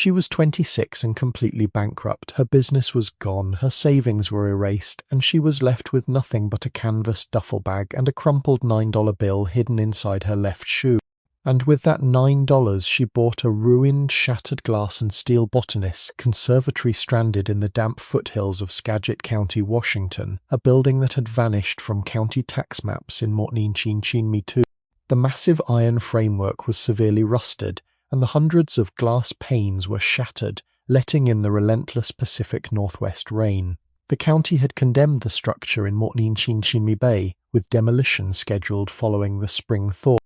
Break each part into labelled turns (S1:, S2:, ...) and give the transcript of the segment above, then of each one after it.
S1: She was 26 and completely bankrupt. Her business was gone, her savings were erased, and she was left with nothing but a canvas duffel bag and a crumpled $9 bill hidden inside her left shoe. And with that $9 she bought a ruined, shattered glass and steel botanist conservatory stranded in the damp foothills of Skagit County, Washington, a building that had vanished from county tax maps in Mortninchinchimi. The massive iron framework was severely rusted, and the hundreds of glass panes were shattered, letting in the relentless Pacific Northwest rain. The county had condemned the structure in Mortninchinchimi Bay, with demolition scheduled following the spring thaw.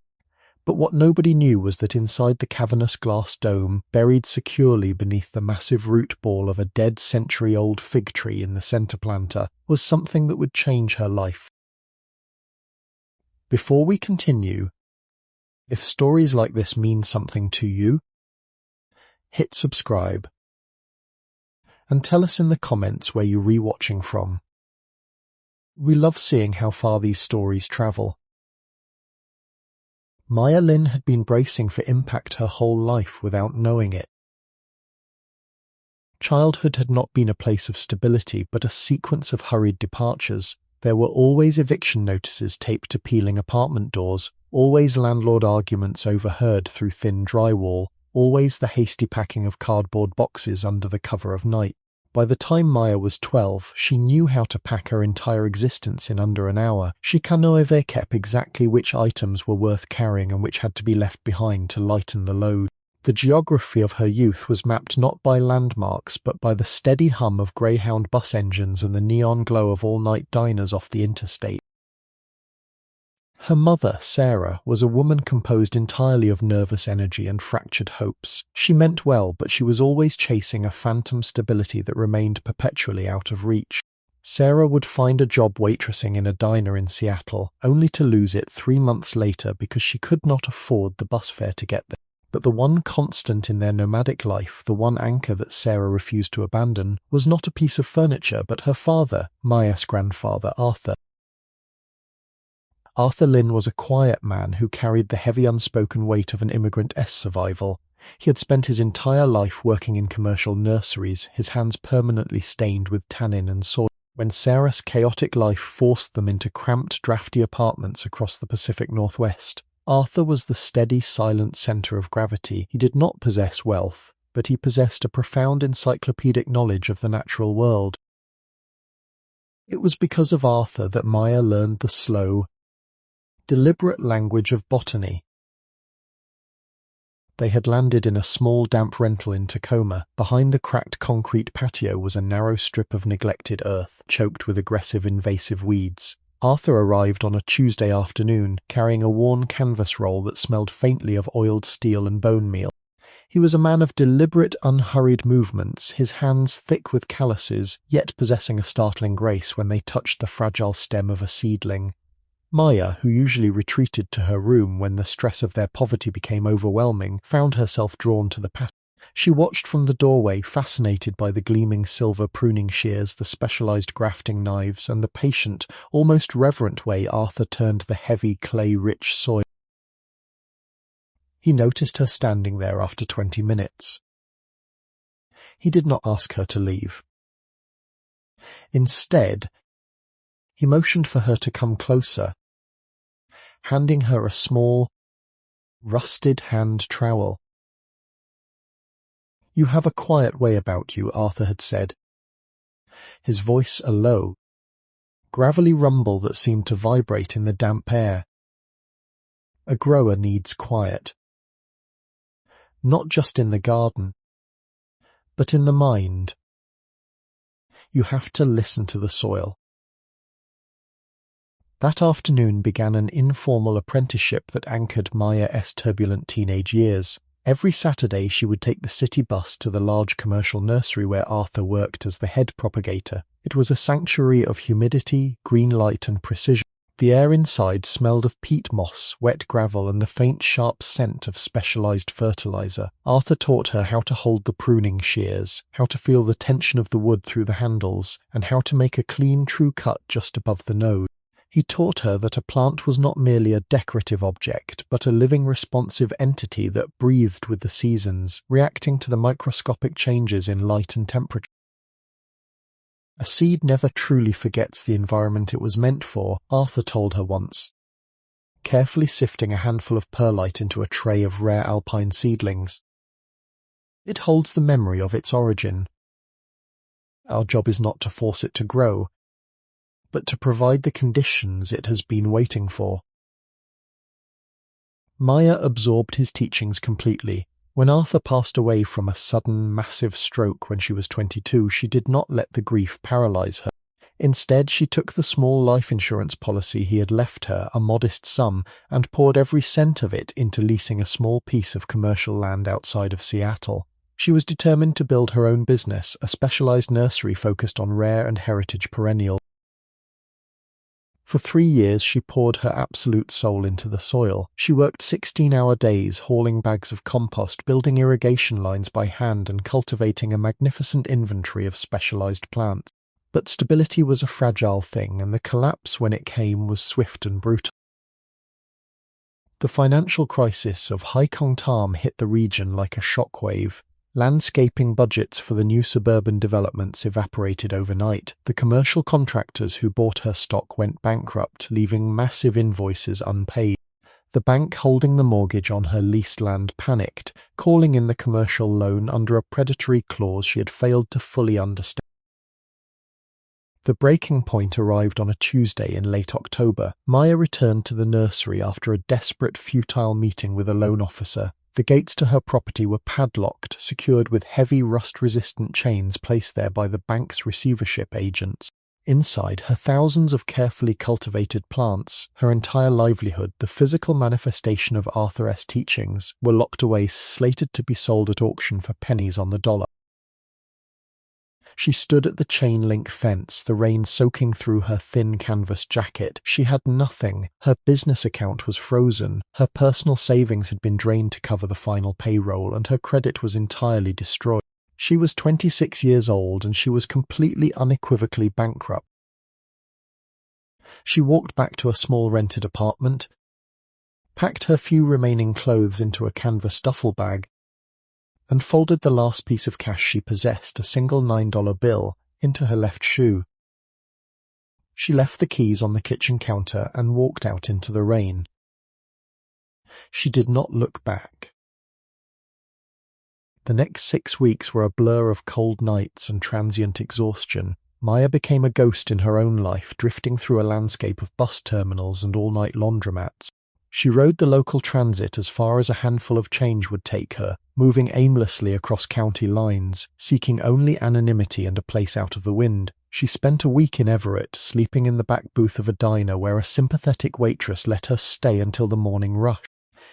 S1: But what nobody knew was that inside the cavernous glass dome, buried securely beneath the massive root ball of a dead century-old fig tree in the center planter, was something that would change her life. Before we continue, if stories like this mean something to you, hit subscribe and tell us in the comments where you're rewatching from. We love seeing how far these stories travel. Maya Lin had been bracing for impact her whole life without knowing it. Childhood had not been a place of stability, but a sequence of hurried departures. There were always eviction notices taped to peeling apartment doors, always landlord arguments overheard through thin drywall, always the hasty packing of cardboard boxes under the cover of night. By the time Maya was 12, she knew how to pack her entire existence in under an hour. She kept exactly which items were worth carrying and which had to be left behind to lighten the load. The geography of her youth was mapped not by landmarks but by the steady hum of Greyhound bus engines and the neon glow of all-night diners off the interstate. Her mother, Sarah, was a woman composed entirely of nervous energy and fractured hopes. She meant well, but she was always chasing a phantom stability that remained perpetually out of reach. Sarah would find a job waitressing in a diner in Seattle, only to lose it 3 months later because she could not afford the bus fare to get there. But the one constant in their nomadic life, the one anchor that Sarah refused to abandon, was not a piece of furniture but her father, Maya's grandfather, Arthur. Arthur Lin was a quiet man who carried the heavy unspoken weight of an immigrant survival. He had spent his entire life working in commercial nurseries, his hands permanently stained with tannin and soil. When Sarah's chaotic life forced them into cramped, drafty apartments across the Pacific Northwest, Arthur was the steady, silent center of gravity. He did not possess wealth, but he possessed a profound encyclopedic knowledge of the natural world. It was because of Arthur that Maya learned the slow, deliberate language of botany. They had landed in a small, damp rental in Tacoma. Behind the cracked concrete patio was a narrow strip of neglected earth, choked with aggressive invasive weeds. Arthur arrived on a Tuesday afternoon, carrying a worn canvas roll that smelled faintly of oiled steel and bone meal. He was a man of deliberate, unhurried movements, his hands thick with calluses, yet possessing a startling grace when they touched the fragile stem of a seedling. Maya, who usually retreated to her room when the stress of their poverty became overwhelming, found herself drawn to the patio. She watched from the doorway, fascinated by the gleaming silver pruning shears, the specialized grafting knives, and the patient, almost reverent way Arthur turned the heavy, clay-rich soil. He noticed her standing there after 20 minutes. He did not ask her to leave. Instead, he motioned for her to come closer, handing her a small, rusted hand trowel. "You have a quiet way about you," Arthur had said, his voice a low, gravelly rumble that seemed to vibrate in the damp air. A grower needs quiet. Not just in the garden, but in the mind. You have to listen to the soil. That afternoon began an informal apprenticeship that anchored Maya's turbulent teenage years. Every Saturday she would take the city bus to the large commercial nursery where Arthur worked as the head propagator. It was a sanctuary of humidity, green light and precision. The air inside smelled of peat moss, wet gravel and the faint sharp scent of specialized fertilizer. Arthur taught her how to hold the pruning shears, how to feel the tension of the wood through the handles, and how to make a clean, true cut just above the node. He taught her that a plant was not merely a decorative object, but a living, responsive entity that breathed with the seasons, reacting to the microscopic changes in light and temperature. A seed never truly forgets the environment it was meant for, Arthur told her once, carefully sifting a handful of perlite into a tray of rare alpine seedlings. It holds the memory of its origin. Our job is not to force it to grow, but to provide the conditions it has been waiting for. Maya absorbed his teachings completely. When Arthur passed away from a sudden, massive stroke when she was 22, she did not let the grief paralyze her. Instead, she took the small life insurance policy he had left her, a modest sum, and poured every cent of it into leasing a small piece of commercial land outside of Seattle. She was determined to build her own business, a specialized nursery focused on rare and heritage perennials. For 3 years, she poured her absolute soul into the soil. She worked 16-hour days, hauling bags of compost, building irrigation lines by hand, and cultivating a magnificent inventory of specialized plants. But stability was a fragile thing, and the collapse, when it came, was swift and brutal. The financial crisis of Hai Kong Tam hit the region like a shockwave. Landscaping budgets for the new suburban developments evaporated overnight. The commercial contractors who bought her stock went bankrupt, leaving massive invoices unpaid. The bank holding the mortgage on her leased land panicked, calling in the commercial loan under a predatory clause she had failed to fully understand. The breaking point arrived on a Tuesday in late October. Maya returned to the nursery after a desperate, futile meeting with a loan officer. The gates to her property were padlocked, secured with heavy rust-resistant chains placed there by the bank's receivership agents. Inside, her thousands of carefully cultivated plants, her entire livelihood, the physical manifestation of Arthur's teachings, were locked away, slated to be sold at auction for pennies on the dollar. She stood at the chain-link fence, the rain soaking through her thin canvas jacket. She had nothing. Her business account was frozen. Her personal savings had been drained to cover the final payroll, and her credit was entirely destroyed. She was 26 years old, and she was completely unequivocally bankrupt. She walked back to a small rented apartment, packed her few remaining clothes into a canvas duffel bag, and folded the last piece of cash she possessed, a single $9 bill, into her left shoe. She left the keys on the kitchen counter and walked out into the rain. She did not look back. The next 6 weeks were a blur of cold nights and transient exhaustion. Maya became a ghost in her own life, drifting through a landscape of bus terminals and all-night laundromats. She rode the local transit as far as a handful of change would take her, moving aimlessly across county lines, seeking only anonymity and a place out of the wind. She spent a week in Everett, sleeping in the back booth of a diner where a sympathetic waitress let her stay until the morning rush.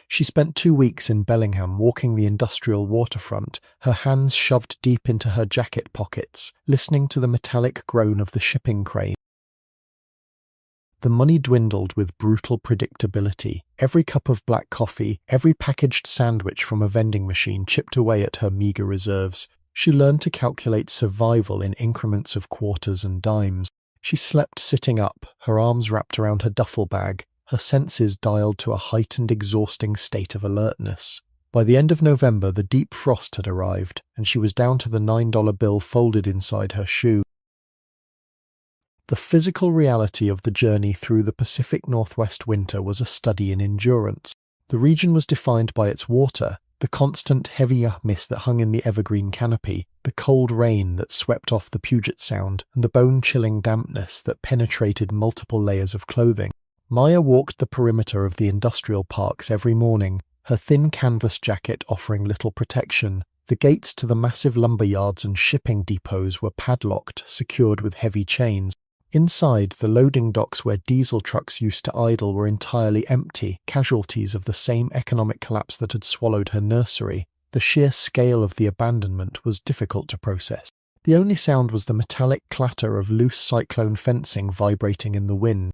S1: She spent 2 weeks in Bellingham, walking the industrial waterfront, her hands shoved deep into her jacket pockets, listening to the metallic groan of the shipping crane. The money dwindled with brutal predictability. Every cup of black coffee, every packaged sandwich from a vending machine chipped away at her meager reserves. She learned to calculate survival in increments of quarters and dimes. She slept sitting up, her arms wrapped around her duffel bag, her senses dialed to a heightened, exhausting state of alertness. By the end of November, the deep frost had arrived, and she was down to the $9 bill folded inside her shoe. The physical reality of the journey through the Pacific Northwest winter was a study in endurance. The region was defined by its water, the constant heavy mist that hung in the evergreen canopy, the cold rain that swept off the Puget Sound, and the bone-chilling dampness that penetrated multiple layers of clothing. Maya walked the perimeter of the industrial parks every morning, her thin canvas jacket offering little protection. The gates to the massive lumber yards and shipping depots were padlocked, secured with heavy chains. Inside, the loading docks where diesel trucks used to idle were entirely empty, casualties of the same economic collapse that had swallowed her nursery. The sheer scale of the abandonment was difficult to process. The only sound was the metallic clatter of loose cyclone fencing vibrating in the wind.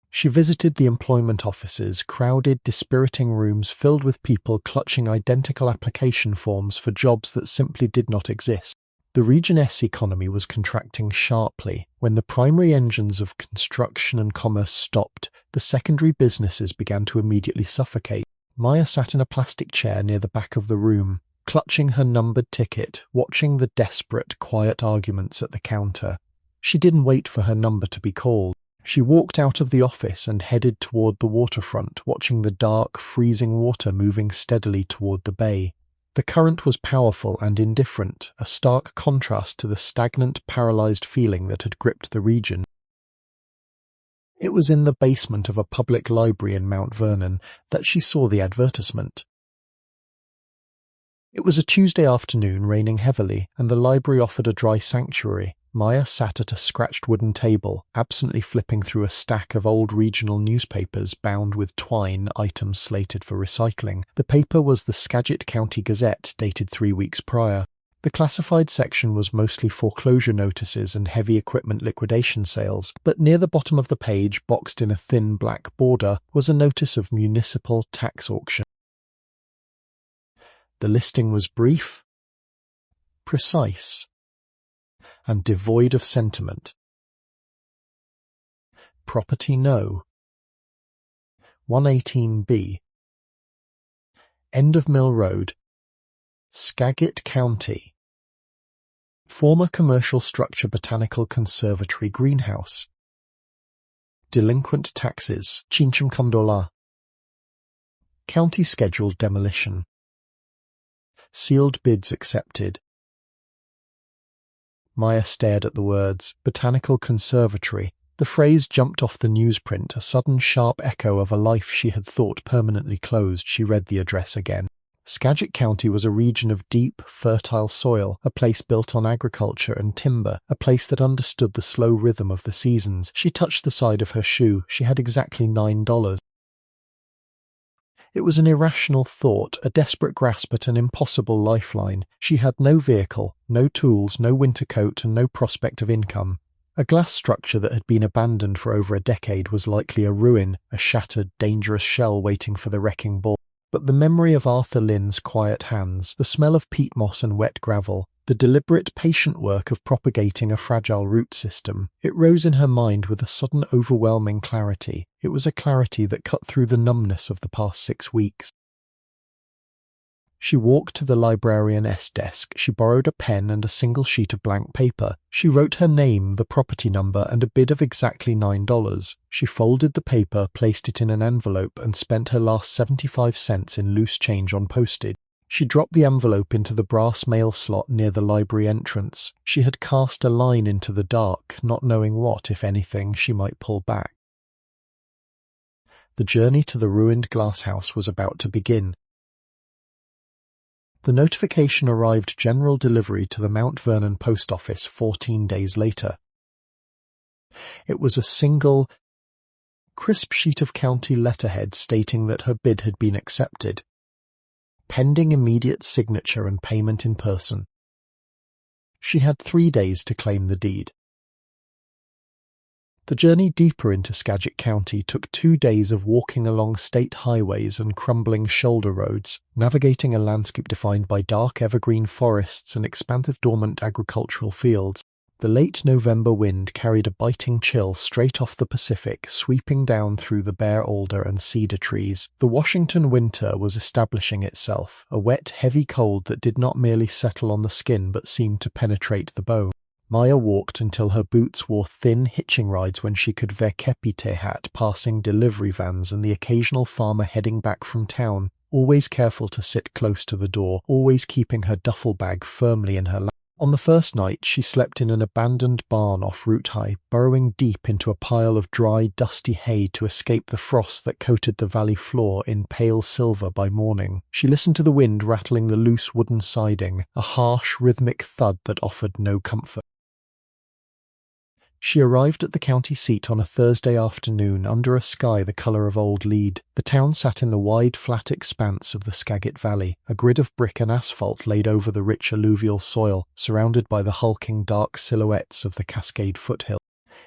S1: She visited the employment offices, crowded, dispiriting rooms filled with people clutching identical application forms for jobs that simply did not exist. The region's economy was contracting sharply. When the primary engines of construction and commerce stopped, the secondary businesses began to immediately suffocate. Maya sat in a plastic chair near the back of the room, clutching her numbered ticket, watching the desperate, quiet arguments at the counter. She didn't wait for her number to be called. She walked out of the office and headed toward the waterfront, watching the dark, freezing water moving steadily toward the bay. The current was powerful and indifferent, a stark contrast to the stagnant, paralyzed feeling that had gripped the region. It was in the basement of a public library in Mount Vernon that she saw the advertisement. It was a Tuesday afternoon, raining heavily, and the library offered a dry sanctuary. Maya sat at a scratched wooden table, absently flipping through a stack of old regional newspapers bound with twine, items slated for recycling. The paper was the Skagit County Gazette, dated 3 weeks prior. The classified section was mostly foreclosure notices and heavy equipment liquidation sales, but near the bottom of the page, boxed in a thin black border, was a notice of municipal tax auction. The listing was brief, precise, and devoid of sentiment. Property No. 118B. End of Mill Road, Skagit County. Former commercial structure botanical conservatory greenhouse. Delinquent taxes, $5 County scheduled demolition. Sealed bids accepted. Maya stared at the words, Botanical Conservatory. The phrase jumped off the newsprint, a sudden sharp echo of a life she had thought permanently closed. She read the address again. Skagit County was a region of deep, fertile soil, a place built on agriculture and timber, a place that understood the slow rhythm of the seasons. She touched the side of her shoe. She had exactly $9. It was an irrational thought, a desperate grasp at an impossible lifeline. She had no vehicle, no tools, no winter coat, and no prospect of income. A glass structure that had been abandoned for over a decade was likely a ruin, a shattered, dangerous shell waiting for the wrecking ball. But the memory of Arthur Lynn's quiet hands, the smell of peat moss and wet gravel, the deliberate, patient work of propagating a fragile root system, it rose in her mind with a sudden overwhelming clarity. It was a clarity that cut through the numbness of the past 6 weeks. She walked to the librarian's desk. She borrowed a pen and a single sheet of blank paper. She wrote her name, the property number, and a bid of exactly $9. She folded the paper, placed it in an envelope, and spent her last 75 cents in loose change on postage. She dropped the envelope into the brass mail slot near the library entrance. She had cast a line into the dark, not knowing what, if anything, she might pull back. The journey to the ruined glasshouse was about to begin. The notification arrived general delivery to the Mount Vernon post office 14 days later. It was a single, crisp sheet of county letterhead stating that her bid had been accepted, pending immediate signature and payment in person. She had 3 days to claim the deed. The journey deeper into Skagit County took 2 days of walking along state highways and crumbling shoulder roads, navigating a landscape defined by dark evergreen forests and expansive dormant agricultural fields. The late November wind carried a biting chill straight off the Pacific, sweeping down through the bare alder and cedar trees. The Washington winter was establishing itself, a wet, heavy cold that did not merely settle on the skin but seemed to penetrate the bone. Maya walked until her boots wore thin hitching rides when she could wear kepite hat, passing delivery vans and the occasional farmer heading back from town, always careful to sit close to the door, always keeping her duffel bag firmly in her lap. On the first night, she slept in an abandoned barn off Route High, burrowing deep into a pile of dry, dusty hay to escape the frost that coated the valley floor in pale silver by morning. She listened to the wind rattling the loose wooden siding, a harsh, rhythmic thud that offered no comfort. She arrived at the county seat on a Thursday afternoon under a sky the colour of old lead. The town sat in the wide, flat expanse of the Skagit Valley, a grid of brick and asphalt laid over the rich alluvial soil, surrounded by the hulking dark silhouettes of the Cascade foothill.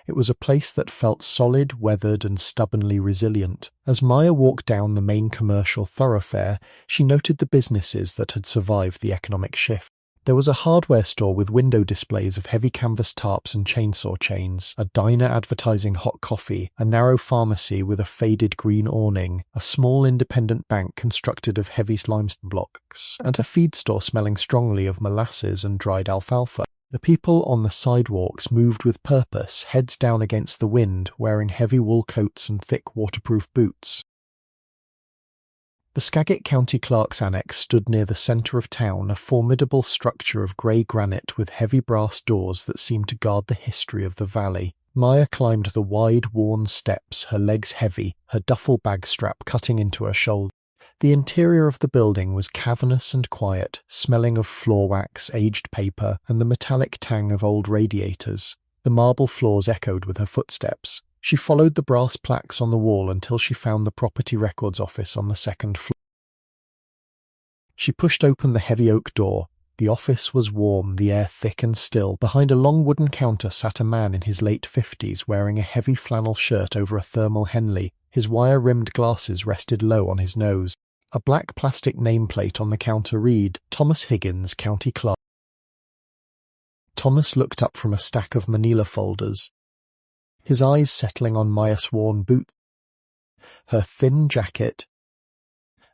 S1: It was a place that felt solid, weathered, and stubbornly resilient. As Maya walked down the main commercial thoroughfare, she noted the businesses that had survived the economic shift. There was a hardware store with window displays of heavy canvas tarps and chainsaw chains, a diner advertising hot coffee, a narrow pharmacy with a faded green awning, a small independent bank constructed of heavy limestone blocks, and a feed store smelling strongly of molasses and dried alfalfa. The people on the sidewalks moved with purpose, heads down against the wind, wearing heavy wool coats and thick waterproof boots. The Skagit County Clerk's Annex stood near the centre of town, a formidable structure of grey granite with heavy brass doors that seemed to guard the history of the valley. Maya climbed the wide, worn steps, her legs heavy, her duffel bag strap cutting into her shoulder. The interior of the building was cavernous and quiet, smelling of floor wax, aged paper, and the metallic tang of old radiators. The marble floors echoed with her footsteps. She followed the brass plaques on the wall until she found the property records office on the second floor. She pushed open the heavy oak door. The office was warm, the air thick and still. Behind a long wooden counter sat a man in his late 50s wearing a heavy flannel shirt over a thermal Henley. His wire-rimmed glasses rested low on his nose. A black plastic nameplate on the counter read, "Thomas Higgins, County Clerk." Thomas looked up from a stack of manila folders, his eyes settling on Maya's worn boots, her thin jacket,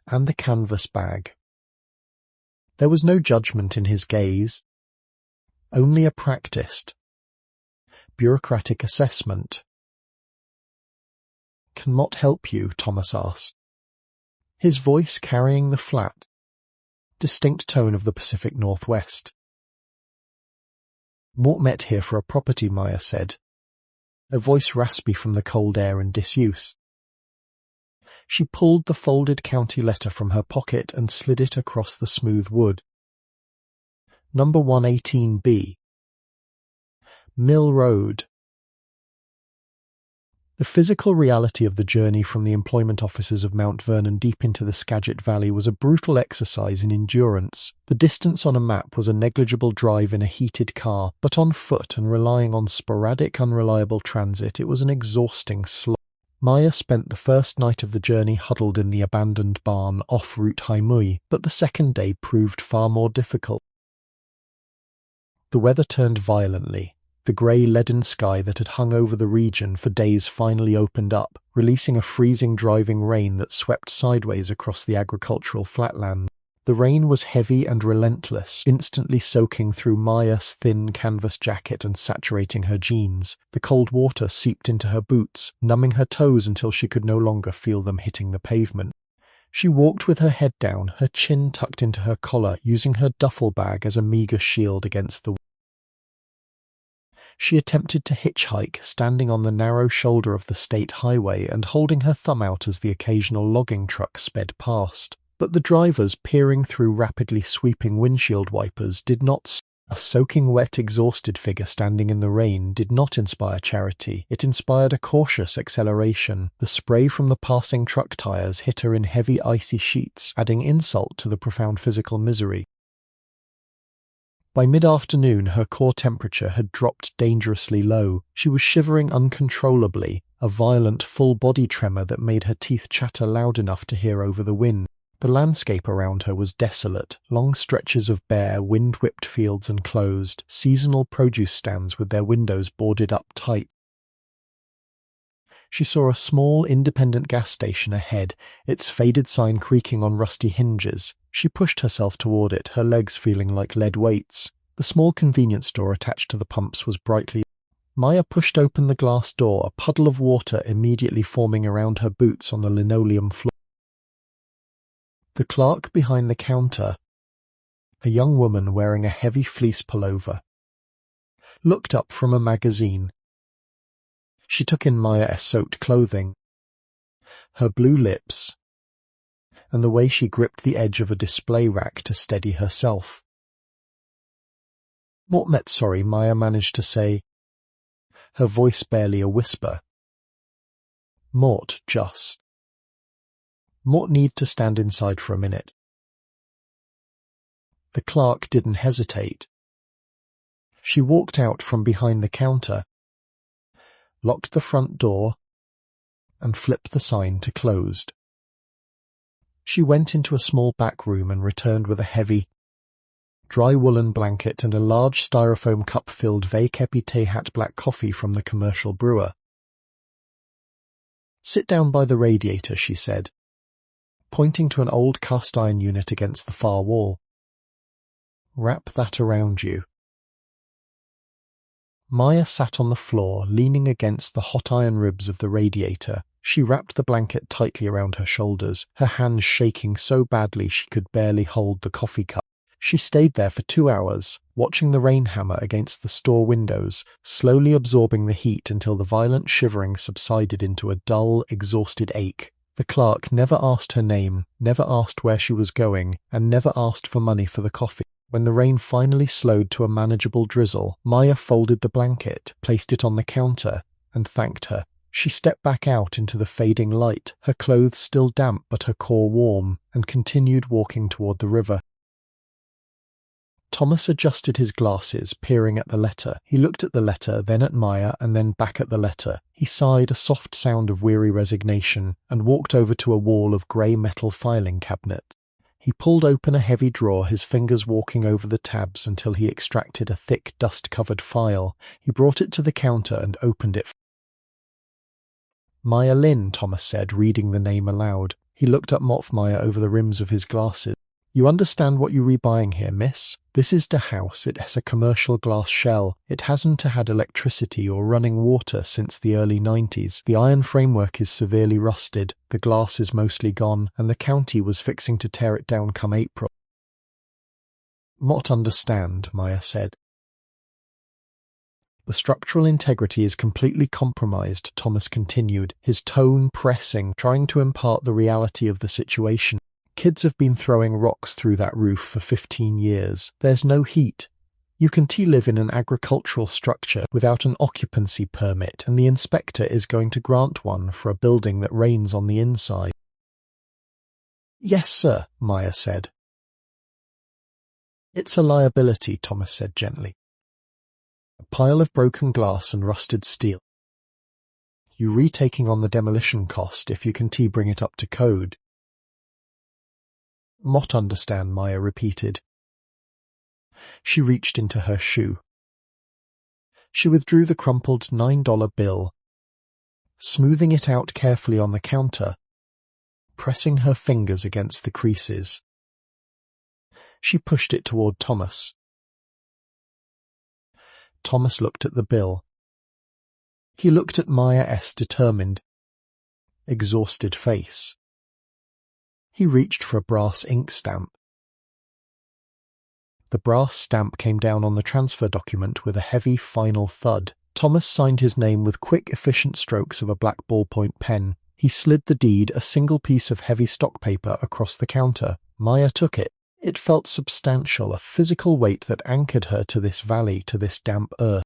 S1: and the canvas bag. There was no judgment in his gaze, only a practiced, bureaucratic assessment. "Can Mott help you?" Thomas asked, his voice carrying the flat, distinct tone of the Pacific Northwest. "Mott met here for a property," Maya said, her voice raspy from the cold air and disuse. She pulled the folded county letter from her pocket and slid it across the smooth wood. Number 118B. Mill Road. The physical reality of the journey from the employment offices of Mount Vernon deep into the Skagit Valley was a brutal exercise in endurance. The distance on a map was a negligible drive in a heated car, but on foot and relying on sporadic, unreliable transit, it was an exhausting slog. Maya spent the first night of the journey huddled in the abandoned barn off Route Haimui, but the second day proved far more difficult. The weather turned violently. The grey leaden sky that had hung over the region for days finally opened up, releasing a freezing driving rain that swept sideways across the agricultural flatland. The rain was heavy and relentless, instantly soaking through Maya's thin canvas jacket and saturating her jeans. The cold water seeped into her boots, numbing her toes until she could no longer feel them hitting the pavement. She walked with her head down, her chin tucked into her collar, using her duffel bag as a meagre shield against the wind. She attempted to hitchhike, standing on the narrow shoulder of the state highway and holding her thumb out as the occasional logging truck sped past. But the drivers, peering through rapidly sweeping windshield wipers, did not. A soaking wet, exhausted figure standing in the rain did not inspire charity. It inspired a cautious acceleration. The spray from the passing truck tires hit her in heavy icy sheets, adding insult to the profound physical misery. By mid-afternoon, her core temperature had dropped dangerously low. She was shivering uncontrollably, a violent full-body tremor that made her teeth chatter loud enough to hear over the wind. The landscape around her was desolate, long stretches of bare, wind-whipped fields enclosed, seasonal produce stands with their windows boarded up tight. She saw a small, independent gas station ahead, its faded sign creaking on rusty hinges. She pushed herself toward it, her legs feeling like lead weights. The small convenience store attached to the pumps was brightly. Maya pushed open the glass door, a puddle of water immediately forming around her boots on the linoleum floor. The clerk behind the counter, a young woman wearing a heavy fleece pullover, looked up from a magazine. She took in Maya's soaked clothing, her blue lips, and the way she gripped the edge of a display rack to steady herself. "Mott, sorry," Maya managed to say, her voice barely a whisper. "Mott, just." Mott need to stand inside for a minute. The clerk didn't hesitate. She walked out from behind the counter, locked the front door, and flipped the sign to closed. She went into a small back room and returned with a heavy, dry woolen blanket and a large styrofoam cup-filled Vkepi hat black coffee from the commercial brewer. "Sit down by the radiator," she said, pointing to an old cast-iron unit against the far wall. "Wrap that around you." Maya sat on the floor, leaning against the hot iron ribs of the radiator. She wrapped the blanket tightly around her shoulders, her hands shaking so badly she could barely hold the coffee cup. She stayed there for 2 hours, watching the rain hammer against the store windows, slowly absorbing the heat until the violent shivering subsided into a dull, exhausted ache. The clerk never asked her name, never asked where she was going, and never asked for money for the coffee. When the rain finally slowed to a manageable drizzle, Maya folded the blanket, placed it on the counter, and thanked her. She stepped back out into the fading light, her clothes still damp but her core warm, and continued walking toward the river. Thomas adjusted his glasses, peering at the letter. He looked at the letter, then at Maya, and then back at the letter. He sighed a soft sound of weary resignation, and walked over to a wall of grey metal filing cabinets. He pulled open a heavy drawer, his fingers walking over the tabs until he extracted a thick, dust-covered file. He brought it to the counter and opened it. "Maya Lin," Thomas said, reading the name aloud. He looked up Maya over the rims of his glasses. "You understand what you're rebuying here, miss? This is the house. It has a commercial glass shell. It hasn't had electricity or running water since the early 90s. The iron framework is severely rusted, the glass is mostly gone, and the county was fixing to tear it down come April." "Mot understand," Maya said. "The structural integrity is completely compromised," Thomas continued, his tone pressing, trying to impart the reality of the situation. "Kids have been throwing rocks through that roof for 15 years. There's no heat. You can live in an agricultural structure without an occupancy permit, and the inspector is going to grant one for a building that rains on the inside." "Yes, sir," Maya said. "It's a liability," Thomas said gently. "A pile of broken glass and rusted steel. You retaking on the demolition cost if you can bring it up to code." "Mot understand," Maya repeated. She reached into her shoe. She withdrew the crumpled $9 bill, smoothing it out carefully on the counter, pressing her fingers against the creases. She pushed it toward Thomas. Thomas looked at the bill. He looked at Maya's determined, exhausted face. He reached for a brass ink stamp. The brass stamp came down on the transfer document with a heavy final thud. Thomas signed his name with quick, efficient strokes of a black ballpoint pen. He slid the deed, a single piece of heavy stock paper, across the counter. Maya took it. It felt substantial, a physical weight that anchored her to this valley, to this damp earth.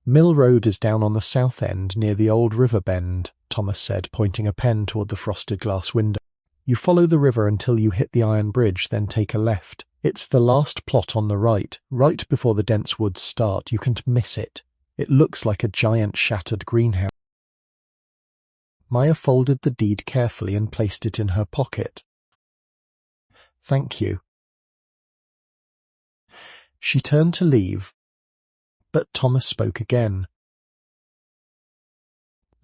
S1: "Mill Road is down on the south end, near the old river bend," Thomas said, pointing a pen toward the frosted glass window. "You follow the river until you hit the iron bridge, then take a left. It's the last plot on the right before the dense woods start. You can't miss it. It looks like a giant shattered greenhouse." Maya folded the deed carefully and placed it in her pocket. "Thank you." She turned to leave, but Thomas spoke again.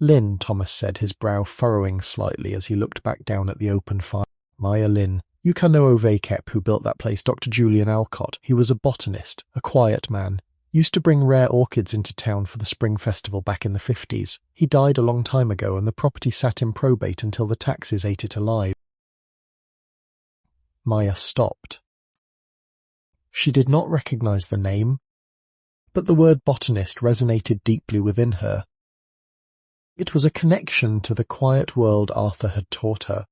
S1: "Lin," Thomas said, his brow furrowing slightly as he looked back down at the open fire. "Maya Lin. You can know Ovakep who built that place, Dr. Julian Alcott. He was a botanist, a quiet man. Used to bring rare orchids into town for the spring festival back in the 50s. He died a long time ago and the property sat in probate until the taxes ate it alive." Maya stopped. She did not recognize the name, but the word botanist resonated deeply within her. It was a connection to the quiet world Arthur had taught her.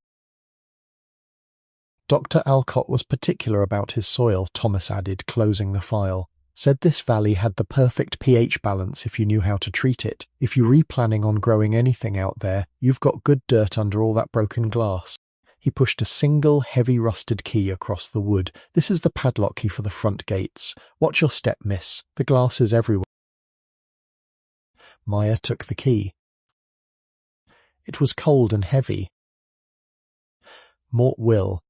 S1: "Dr. Alcott was particular about his soil," Thomas added, closing the file. "Said this valley had the perfect pH balance if you knew how to treat it. If you were planning on growing anything out there, you've got good dirt under all that broken glass." He pushed a single, heavy rusted key across the wood. "This is the padlock key for the front gates. Watch your step, miss. The glass is everywhere." Maya took the key. It was cold and heavy. "Mort will."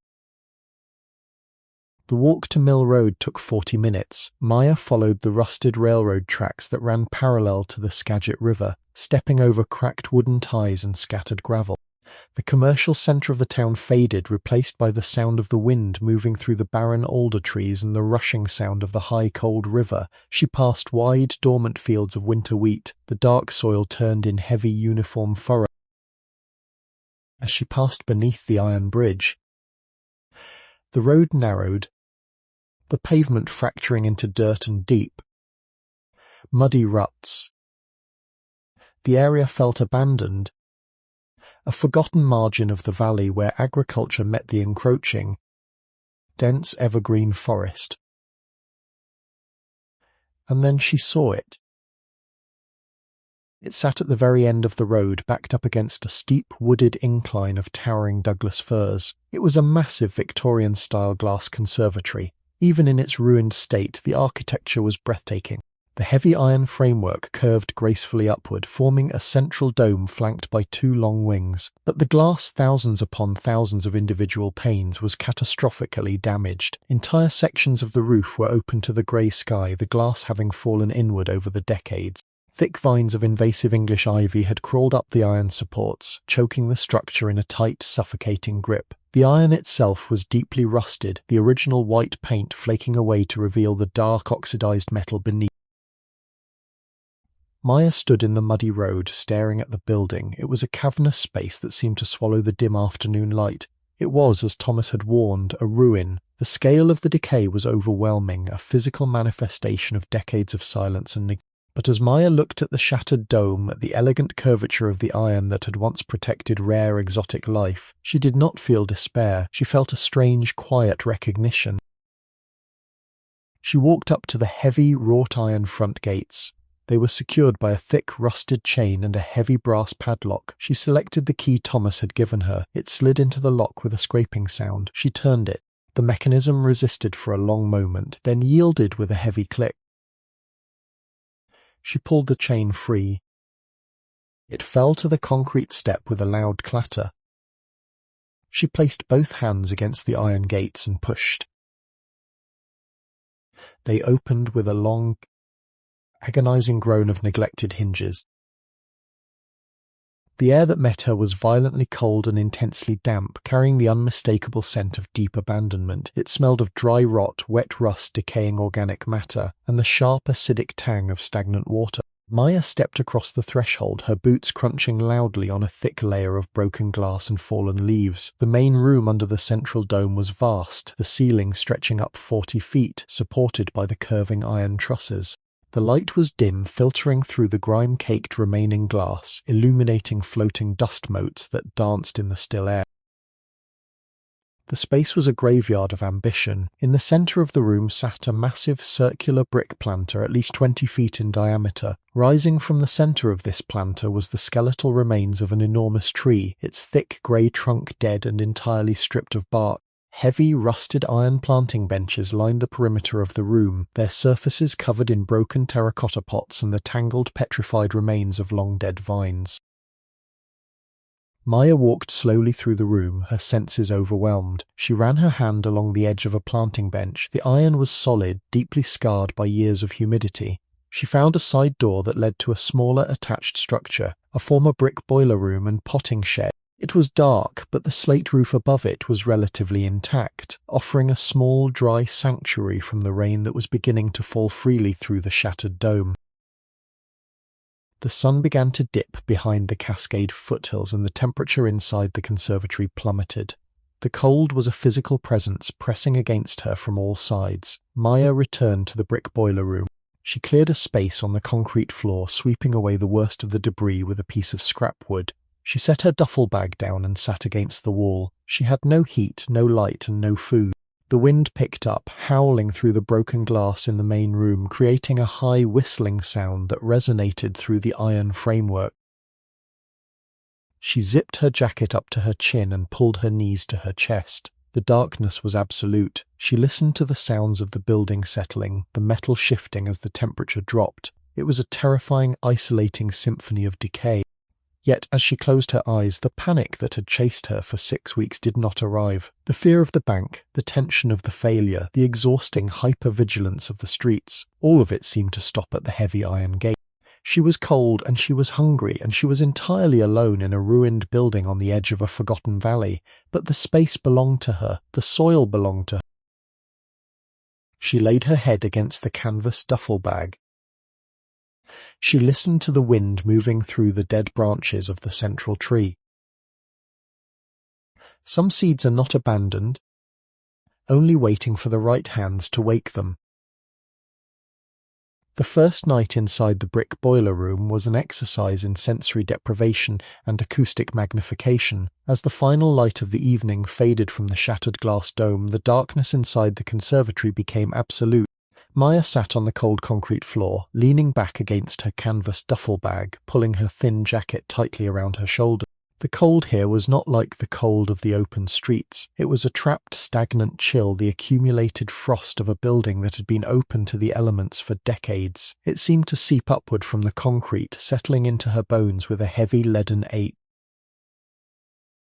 S1: The walk to Mill Road took 40 minutes. Maya followed the rusted railroad tracks that ran parallel to the Skagit River, stepping over cracked wooden ties and scattered gravel. The commercial centre of the town faded, replaced by the sound of the wind moving through the barren alder trees and the rushing sound of the high cold river. She passed wide dormant fields of winter wheat, the dark soil turned in heavy uniform furrow. As she passed beneath the iron bridge, the road narrowed, the pavement fracturing into dirt and deep, muddy ruts. The area felt abandoned, a forgotten margin of the valley where agriculture met the encroaching, dense evergreen forest. And then she saw it. It sat at the very end of the road, backed up against a steep wooded incline of towering Douglas firs. It was a massive Victorian-style glass conservatory. Even in its ruined state, the architecture was breathtaking. The heavy iron framework curved gracefully upward, forming a central dome flanked by two long wings. But the glass, thousands upon thousands of individual panes, was catastrophically damaged. Entire sections of the roof were open to the grey sky, the glass having fallen inward over the decades. Thick vines of invasive English ivy had crawled up the iron supports, choking the structure in a tight, suffocating grip. The iron itself was deeply rusted, the original white paint flaking away to reveal the dark oxidized metal beneath. Maya stood in the muddy road, staring at the building. It was a cavernous space that seemed to swallow the dim afternoon light. It was, as Thomas had warned, a ruin. The scale of the decay was overwhelming, a physical manifestation of decades of silence and neglect. But as Maya looked at the shattered dome, at the elegant curvature of the iron that had once protected rare exotic life, she did not feel despair. She felt a strange, quiet recognition. She walked up to the heavy, wrought iron front gates. They were secured by a thick, rusted chain and a heavy brass padlock. She selected the key Thomas had given her. It slid into the lock with a scraping sound. She turned it. The mechanism resisted for a long moment, then yielded with a heavy click. She pulled the chain free. It fell to the concrete step with a loud clatter. She placed both hands against the iron gates and pushed. They opened with a long, agonizing groan of neglected hinges. The air that met her was violently cold and intensely damp, carrying the unmistakable scent of deep abandonment. It smelled of dry rot, wet rust, decaying organic matter, and the sharp acidic tang of stagnant water. Maya stepped across the threshold, her boots crunching loudly on a thick layer of broken glass and fallen leaves. The main room under the central dome was vast, the ceiling stretching up 40 feet, supported by the curving iron trusses. The light was dim, filtering through the grime-caked remaining glass, illuminating floating dust motes that danced in the still air. The space was a graveyard of ambition. In the centre of the room sat a massive circular brick planter at least 20 feet in diameter. Rising from the centre of this planter was the skeletal remains of an enormous tree, its thick grey trunk dead and entirely stripped of bark. Heavy, rusted iron planting benches lined the perimeter of the room, their surfaces covered in broken terracotta pots and the tangled, petrified remains of long-dead vines. Maya walked slowly through the room, her senses overwhelmed. She ran her hand along the edge of a planting bench. The iron was solid, deeply scarred by years of humidity. She found a side door that led to a smaller attached structure, a former brick boiler room and potting shed. It was dark, but the slate roof above it was relatively intact, offering a small, dry sanctuary from the rain that was beginning to fall freely through the shattered dome. The sun began to dip behind the Cascade foothills and the temperature inside the conservatory plummeted. The cold was a physical presence pressing against her from all sides. Maya returned to the brick boiler room. She cleared a space on the concrete floor, sweeping away the worst of the debris with a piece of scrap wood. She set her duffel bag down and sat against the wall. She had no heat, no light, and no food. The wind picked up, howling through the broken glass in the main room, creating a high whistling sound that resonated through the iron framework. She zipped her jacket up to her chin and pulled her knees to her chest. The darkness was absolute. She listened to the sounds of the building settling, the metal shifting as the temperature dropped. It was a terrifying, isolating symphony of decay. Yet, as she closed her eyes, the panic that had chased her for 6 weeks did not arrive. The fear of the bank, the tension of the failure, the exhausting hypervigilance of the streets, all of it seemed to stop at the heavy iron gate. She was cold and she was hungry and she was entirely alone in a ruined building on the edge of a forgotten valley, but the space belonged to her, the soil belonged to her. She laid her head against the canvas duffel bag. She listened to the wind moving through the dead branches of the central tree. Some seeds are not abandoned, only waiting for the right hands to wake them. The first night inside the brick boiler room was an exercise in sensory deprivation and acoustic magnification. As the final light of the evening faded from the shattered glass dome, the darkness inside the conservatory became absolute. Maya sat on the cold concrete floor, leaning back against her canvas duffel bag, pulling her thin jacket tightly around her shoulders. The cold here was not like the cold of the open streets. It was a trapped, stagnant chill, the accumulated frost of a building that had been open to the elements for decades. It seemed to seep upward from the concrete, settling into her bones with a heavy leaden ache.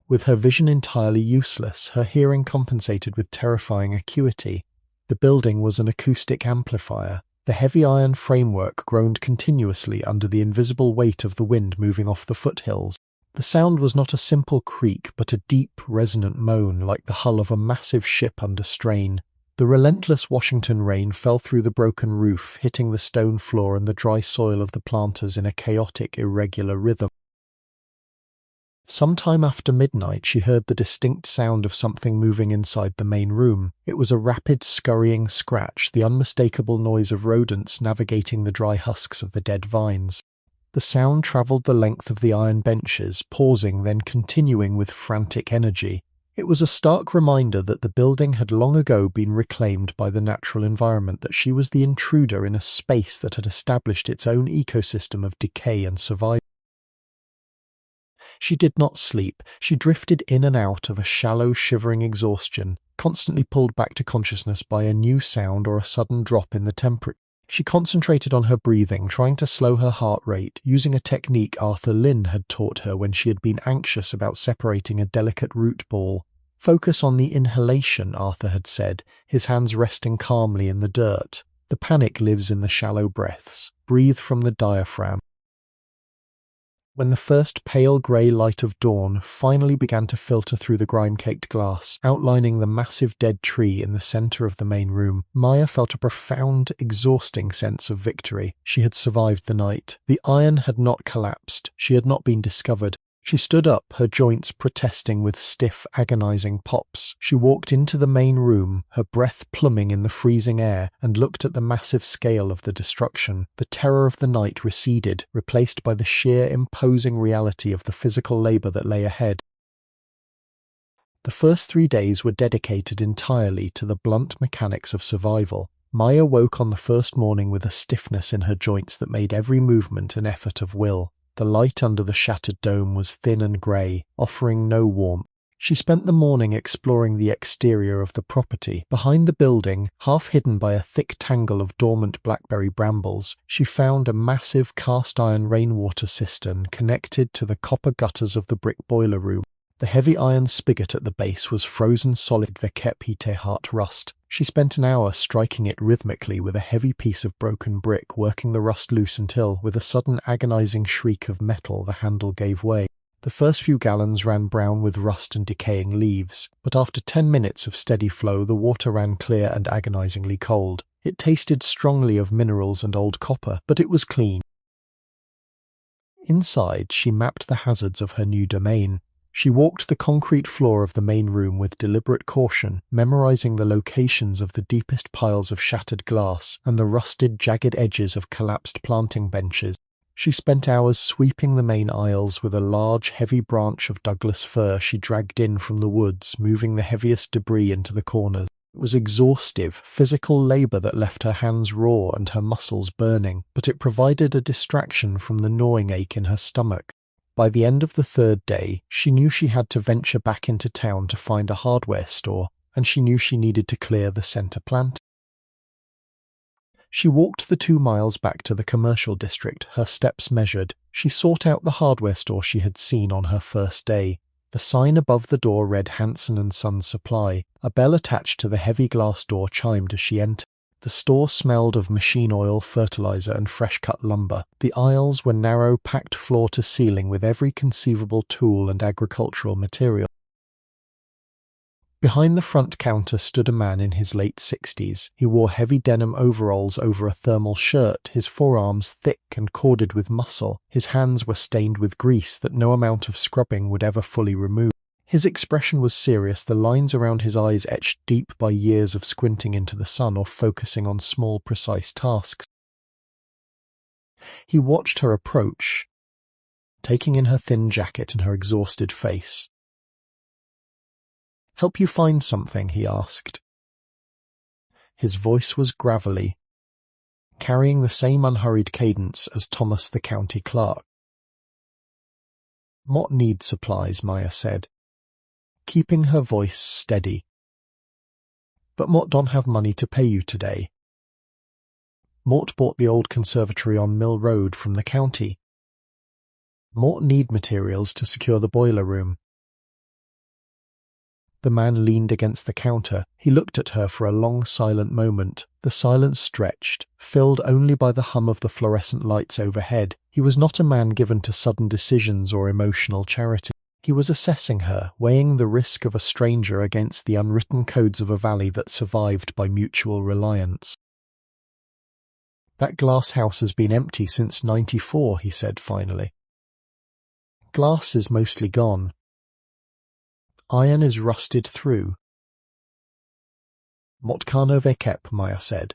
S1: With her vision entirely useless, her hearing compensated with terrifying acuity. The building was an acoustic amplifier. The heavy iron framework groaned continuously under the invisible weight of the wind moving off the foothills. The sound was not a simple creak, but a deep, resonant moan like the hull of a massive ship under strain. The relentless Washington rain fell through the broken roof, hitting the stone floor and the dry soil of the planters in a chaotic, irregular rhythm. Sometime after midnight, she heard the distinct sound of something moving inside the main room. It was a rapid, scurrying scratch, the unmistakable noise of rodents navigating the dry husks of the dead vines. The sound travelled the length of the iron benches, pausing, then continuing with frantic energy. It was a stark reminder that the building had long ago been reclaimed by the natural environment, that she was the intruder in a space that had established its own ecosystem of decay and survival. She did not sleep. She drifted in and out of a shallow, shivering exhaustion, constantly pulled back to consciousness by a new sound or a sudden drop in the temperature. She concentrated on her breathing, trying to slow her heart rate, using a technique Arthur Lynn had taught her when she had been anxious about separating a delicate root ball. Focus on the inhalation, Arthur had said, his hands resting calmly in the dirt. The panic lives in the shallow breaths. Breathe from the diaphragm. When the first pale grey light of dawn finally began to filter through the grime-caked glass, outlining the massive dead tree in the centre of the main room, Maya felt a profound, exhausting sense of victory. She had survived the night. The iron had not collapsed. She had not been discovered. She stood up, her joints protesting with stiff, agonizing pops. She walked into the main room, her breath plumbing in the freezing air, and looked at the massive scale of the destruction. The terror of the night receded, replaced by the sheer, imposing reality of the physical labor that lay ahead. The first 3 days were dedicated entirely to the blunt mechanics of survival. Maya woke on the first morning with a stiffness in her joints that made every movement an effort of will. The light under the shattered dome was thin and grey, offering no warmth. She spent the morning exploring the exterior of the property. Behind the building, half hidden by a thick tangle of dormant blackberry brambles, she found a massive cast-iron rainwater cistern connected to the copper gutters of the brick boiler room. The heavy iron spigot at the base was frozen solid Verkehrt rust. She spent an hour striking it rhythmically with a heavy piece of broken brick, working the rust loose until, with a sudden agonizing shriek of metal, the handle gave way. The first few gallons ran brown with rust and decaying leaves, but after 10 minutes of steady flow the water ran clear and agonizingly cold. It tasted strongly of minerals and old copper, but it was clean. Inside, she mapped the hazards of her new domain. She walked the concrete floor of the main room with deliberate caution, memorizing the locations of the deepest piles of shattered glass and the rusted, jagged edges of collapsed planting benches. She spent hours sweeping the main aisles with a large, heavy branch of Douglas fir she dragged in from the woods, moving the heaviest debris into the corners. It was exhaustive, physical labor that left her hands raw and her muscles burning, but it provided a distraction from the gnawing ache in her stomach. By the end of the 3rd day, she knew she had to venture back into town to find a hardware store, and she knew she needed to clear the center plant. She walked the 2 miles back to the commercial district, her steps measured. She sought out the hardware store she had seen on her first day. The sign above the door read Hanson & Sons Supply. A bell attached to the heavy glass door chimed as she entered. The store smelled of machine oil, fertilizer, and fresh-cut lumber. The aisles were narrow, packed floor to ceiling with every conceivable tool and agricultural material. Behind the front counter stood a man in his late 60s. He wore heavy denim overalls over a thermal shirt, his forearms thick and corded with muscle. His hands were stained with grease that no amount of scrubbing would ever fully remove. His expression was serious, the lines around his eyes etched deep by years of squinting into the sun or focusing on small, precise tasks. He watched her approach, taking in her thin jacket and her exhausted face. "Help you find something?" he asked. His voice was gravelly, carrying the same unhurried cadence as Thomas the county clerk. "Mott needs supplies," Maya said, keeping her voice steady. "But Mott don't have money to pay you today." Mort bought the old conservatory on Mill Road from the county. Mort need materials to secure the boiler room. The man leaned against the counter. He looked at her for a long, silent moment. The silence stretched, filled only by the hum of the fluorescent lights overhead. He was not a man given to sudden decisions or emotional charity. He was assessing her, weighing the risk of a stranger against the unwritten codes of a valley that survived by mutual reliance. "That glass house has been empty since '94, he said finally. "Glass is mostly gone. Iron is rusted through." "Motkano vekep," Maya said.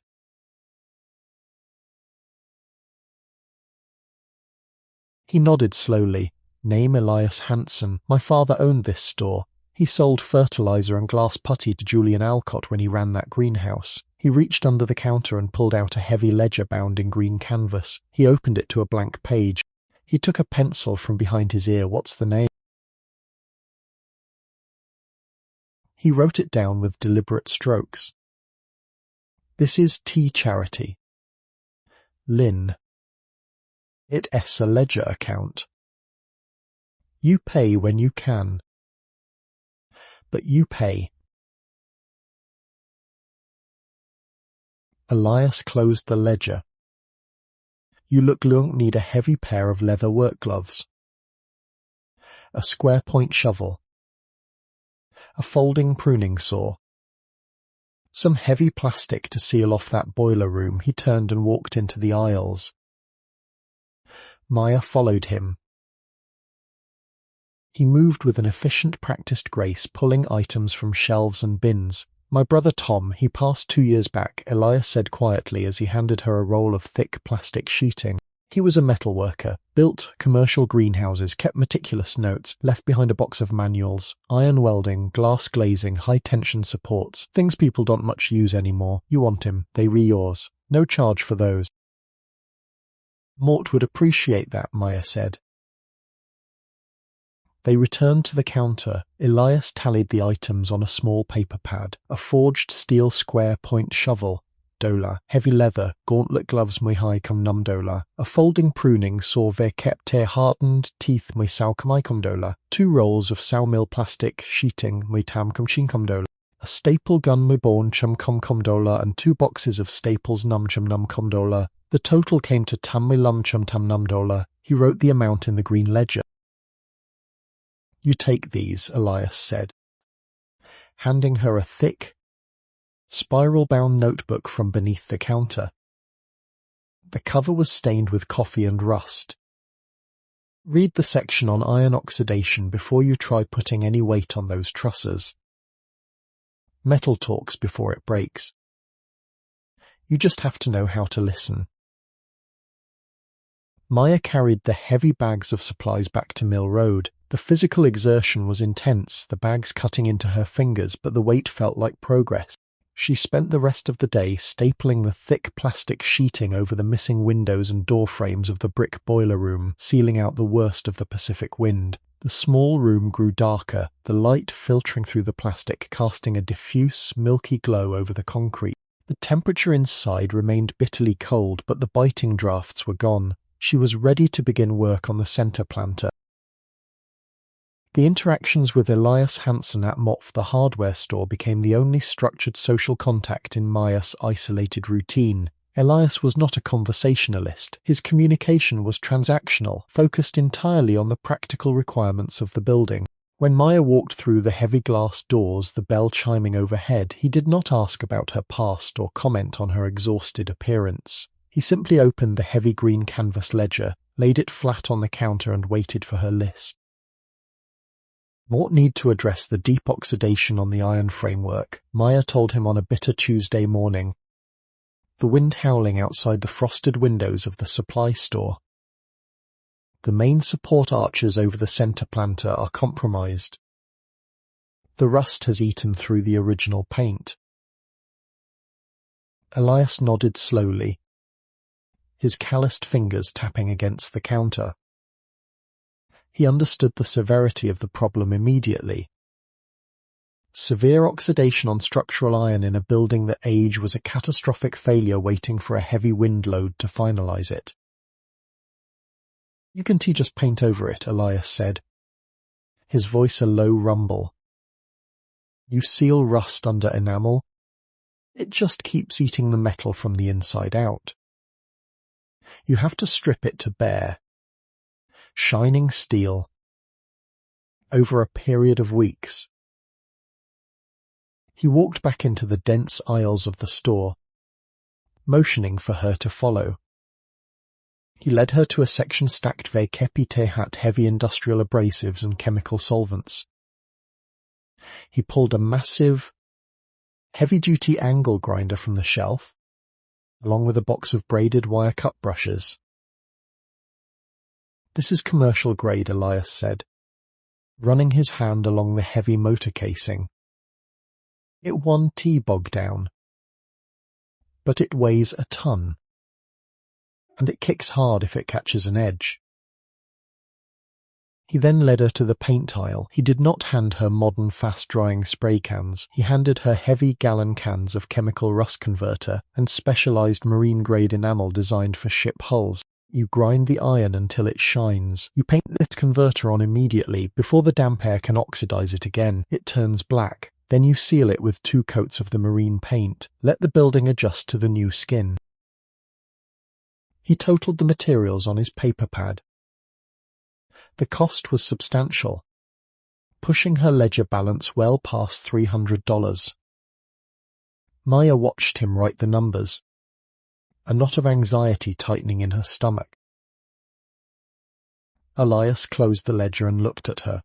S1: He nodded slowly. "Name Elias Hanson. My father owned this store. He sold fertilizer and glass putty to Julian Alcott when he ran that greenhouse." He reached under the counter and pulled out a heavy ledger bound in green canvas. He opened it to a blank page. He took a pencil from behind his ear. "What's the name?" He wrote it down with deliberate strokes. "This is Tea Charity. Lynn. It's a ledger account. You pay when you can. But you pay." Elias closed the ledger. "You look need a heavy pair of leather work gloves. A square point shovel. A folding pruning saw. Some heavy plastic to seal off that boiler room." He turned and walked into the aisles. Maya followed him. He moved with an efficient, practiced grace, pulling items from shelves and bins. "My brother Tom, he passed 2 years back," Elias said quietly as he handed her a roll of thick plastic sheeting. He was a metal worker, built commercial greenhouses, kept meticulous notes, left behind a box of manuals, iron welding, glass glazing, high-tension supports, things people don't much use anymore. You want him, they re-yours. No charge for those. "Mort would appreciate that," Maya said. They returned to the counter. Elias tallied the items on a small paper pad. A forged steel square point shovel, $1. Heavy leather, gauntlet gloves $2 $. A folding pruning saw kept hardened teeth $2 $2 rolls of sawmill plastic sheeting $9 A staple gun $4 and 2 boxes of staples $9. The total came to $10 He wrote the amount in the green ledger. "You take these," Elias said, handing her a thick, spiral-bound notebook from beneath the counter. The cover was stained with coffee and rust. "Read the section on iron oxidation before you try putting any weight on those trusses. Metal talks before it breaks. You just have to know how to listen." Maya carried the heavy bags of supplies back to Mill Road. The physical exertion was intense, the bags cutting into her fingers, but the weight felt like progress. She spent the rest of the day stapling the thick plastic sheeting over the missing windows and door frames of the brick boiler room, sealing out the worst of the Pacific wind. The small room grew darker, the light filtering through the plastic, casting a diffuse, milky glow over the concrete. The temperature inside remained bitterly cold, but the biting drafts were gone. She was ready to begin work on the center planter. The interactions with Elias Hansen at Mopf, the hardware store, became the only structured social contact in Maya's isolated routine. Elias was not a conversationalist. His communication was transactional, focused entirely on the practical requirements of the building. When Maya walked through the heavy glass doors, the bell chiming overhead, he did not ask about her past or comment on her exhausted appearance. He simply opened the heavy green canvas ledger, laid it flat on the counter and waited for her list. Mort need to address the deep oxidation on the iron framework, Maya told him on a bitter Tuesday morning. The wind howling outside the frosted windows of the supply store. The main support arches over the center planter are compromised. The rust has eaten through the original paint. Elias nodded slowly, his calloused fingers tapping against the counter. He understood the severity of the problem immediately. Severe oxidation on structural iron in a building that age was a catastrophic failure waiting for a heavy wind load to finalize it. "You can just paint over it," Elias said, his voice a low rumble. "You seal rust under enamel. It just keeps eating the metal from the inside out. You have to strip it to bare. Shining steel. Over a period of weeks." He walked back into the dense aisles of the store, motioning for her to follow. He led her to a section stacked with Kepi-Tehat heavy industrial abrasives and chemical solvents. He pulled a massive, heavy-duty angle grinder from the shelf, along with a box of braided wire cut brushes. "This is commercial grade," Elias said, running his hand along the heavy motor casing. "It won T-bog down, but it weighs a ton. And it kicks hard if it catches an edge." He then led her to the paint aisle. He did not hand her modern fast-drying spray cans. He handed her heavy gallon cans of chemical rust converter and specialized marine-grade enamel designed for ship hulls. "You grind the iron until it shines. You paint this converter on immediately before the damp air can oxidize it again. It turns black. Then you seal it with 2 coats of the marine paint. Let the building adjust to the new skin." He totaled the materials on his paper pad. The cost was substantial, pushing her ledger balance well past $300. Maya watched him write the numbers, a knot of anxiety tightening in her stomach. Elias closed the ledger and looked at her.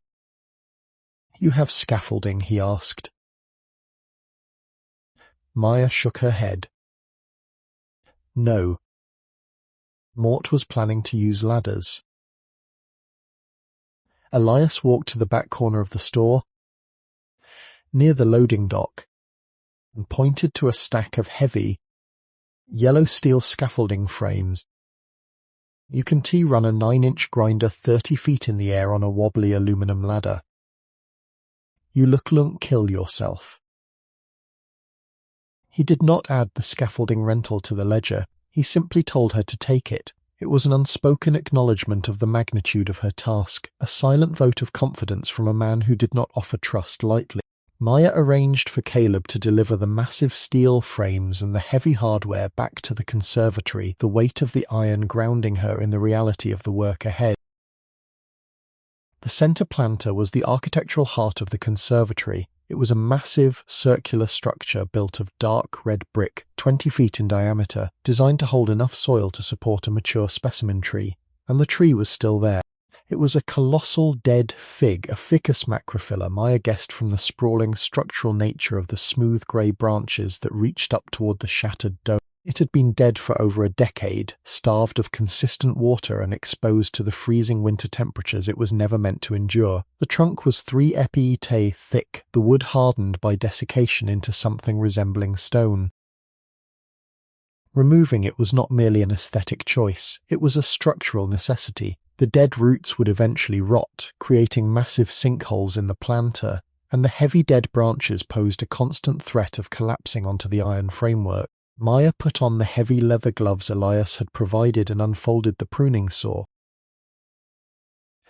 S1: "You have scaffolding?" he asked. Maya shook her head. "No. Mort was planning to use ladders." Elias walked to the back corner of the store, near the loading dock, and pointed to a stack of heavy, yellow steel scaffolding frames. "You can run a 9-inch grinder 30 feet in the air on a wobbly aluminum ladder. You lunk kill yourself." He did not add the scaffolding rental to the ledger. He simply told her to take it. It was an unspoken acknowledgement of the magnitude of her task, a silent vote of confidence from a man who did not offer trust lightly. Maya arranged for Caleb to deliver the massive steel frames and the heavy hardware back to the conservatory, the weight of the iron grounding her in the reality of the work ahead. The center planter was the architectural heart of the conservatory. It was a massive, circular structure built of dark red brick, 20 feet in diameter, designed to hold enough soil to support a mature specimen tree, and the tree was still there. It was a colossal dead fig, a Ficus macrophylla, Maya guessed from the sprawling structural nature of the smooth grey branches that reached up toward the shattered dome. It had been dead for over a decade, starved of consistent water and exposed to the freezing winter temperatures it was never meant to endure. The trunk was 3 epi-te thick, the wood hardened by desiccation into something resembling stone. Removing it was not merely an aesthetic choice, it was a structural necessity. The dead roots would eventually rot, creating massive sinkholes in the planter, and the heavy dead branches posed a constant threat of collapsing onto the iron framework. Maya put on the heavy leather gloves Elias had provided and unfolded the pruning saw.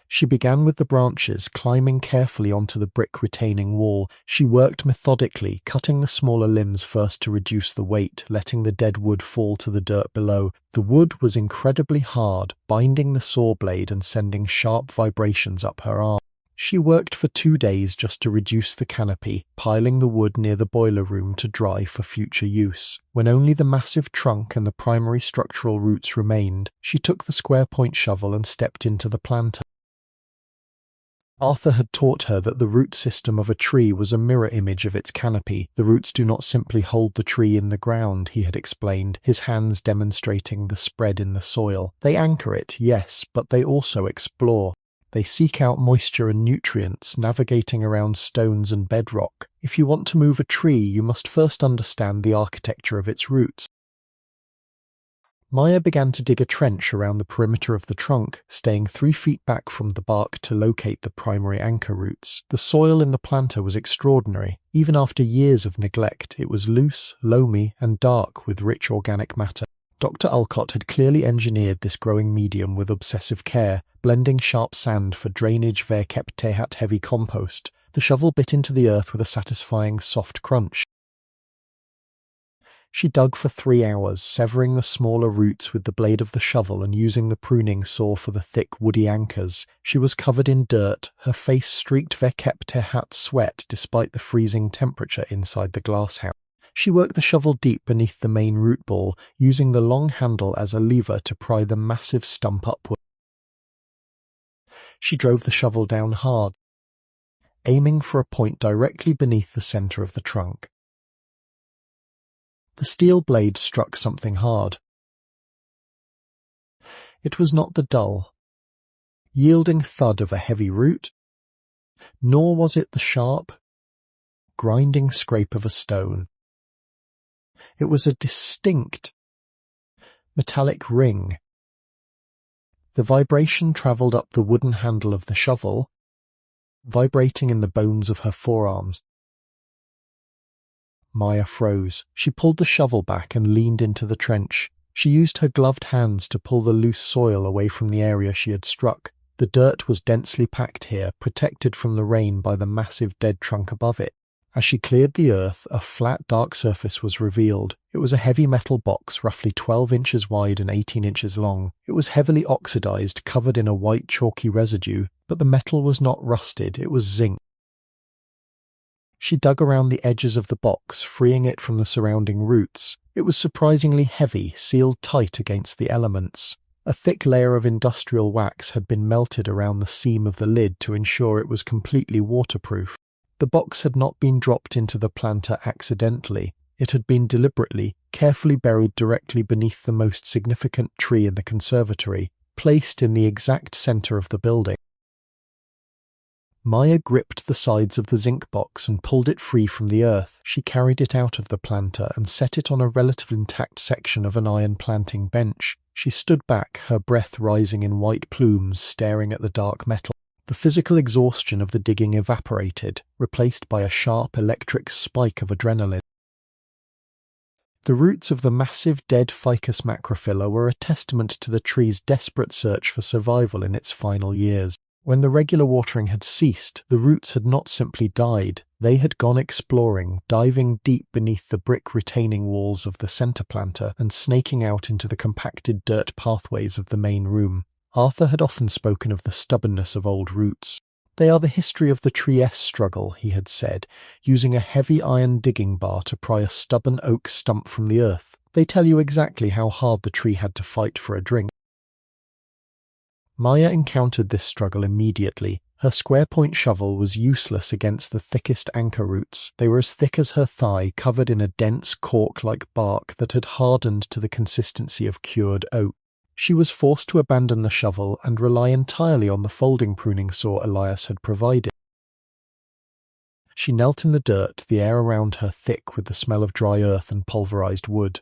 S1: She began with the branches, climbing carefully onto the brick retaining wall. She worked methodically, cutting the smaller limbs first to reduce the weight, letting the dead wood fall to the dirt below. The wood was incredibly hard, binding the saw blade and sending sharp vibrations up her arm. She worked for 2 days just to reduce the canopy, piling the wood near the boiler room to dry for future use. When only the massive trunk and the primary structural roots remained, she took the square point shovel and stepped into the planter. Arthur had taught her that the root system of a tree was a mirror image of its canopy. The roots do not simply hold the tree in the ground, he had explained, his hands demonstrating the spread in the soil. They anchor it, yes, but they also explore. They seek out moisture and nutrients, navigating around stones and bedrock. If you want to move a tree, you must first understand the architecture of its roots. Maya began to dig a trench around the perimeter of the trunk, staying 3 feet back from the bark to locate the primary anchor roots. The soil in the planter was extraordinary. Even after years of neglect, it was loose, loamy, and dark with rich organic matter. Dr. Alcott had clearly engineered this growing medium with obsessive care, blending sharp sand for drainage where kept heavy compost. The shovel bit into the earth with a satisfying soft crunch. She dug for 3 hours, severing the smaller roots with the blade of the shovel and using the pruning saw for the thick woody anchors. She was covered in dirt, her face streaked hat sweat despite the freezing temperature inside the glasshouse. She worked the shovel deep beneath the main root ball, using the long handle as a lever to pry the massive stump upward. She drove the shovel down hard, aiming for a point directly beneath the center of the trunk. The steel blade struck something hard. It was not the dull, yielding thud of a heavy root, nor was it the sharp, grinding scrape of a stone. It was a distinct, metallic ring. The vibration travelled up the wooden handle of the shovel, vibrating in the bones of her forearms. Maya froze. She pulled the shovel back and leaned into the trench. She used her gloved hands to pull the loose soil away from the area she had struck. The dirt was densely packed here, protected from the rain by the massive dead trunk above it. As she cleared the earth, a flat, dark surface was revealed. It was a heavy metal box, roughly 12 inches wide and 18 inches long. It was heavily oxidized, covered in a white chalky residue, but the metal was not rusted, it was zinc. She dug around the edges of the box, freeing it from the surrounding roots. It was surprisingly heavy, sealed tight against the elements. A thick layer of industrial wax had been melted around the seam of the lid to ensure it was completely waterproof. The box had not been dropped into the planter accidentally. It had been deliberately, carefully buried directly beneath the most significant tree in the conservatory, placed in the exact center of the building. Maya gripped the sides of the zinc box and pulled it free from the earth. She carried it out of the planter and set it on a relatively intact section of an iron planting bench. She stood back, her breath rising in white plumes, staring at the dark metal. The physical exhaustion of the digging evaporated, replaced by a sharp electric spike of adrenaline. The roots of the massive dead ficus macrophylla were a testament to the tree's desperate search for survival in its final years. When the regular watering had ceased, the roots had not simply died, they had gone exploring, diving deep beneath the brick retaining walls of the centre planter and snaking out into the compacted dirt pathways of the main room. Arthur had often spoken of the stubbornness of old roots. They are the history of the tree-s struggle, he had said, using a heavy iron digging bar to pry a stubborn oak stump from the earth. They tell you exactly how hard the tree had to fight for a drink. Maya encountered this struggle immediately. Her square-point shovel was useless against the thickest anchor roots. They were as thick as her thigh, covered in a dense cork-like bark that had hardened to the consistency of cured oak. She was forced to abandon the shovel and rely entirely on the folding pruning saw Elias had provided. She knelt in the dirt, the air around her thick with the smell of dry earth and pulverized wood.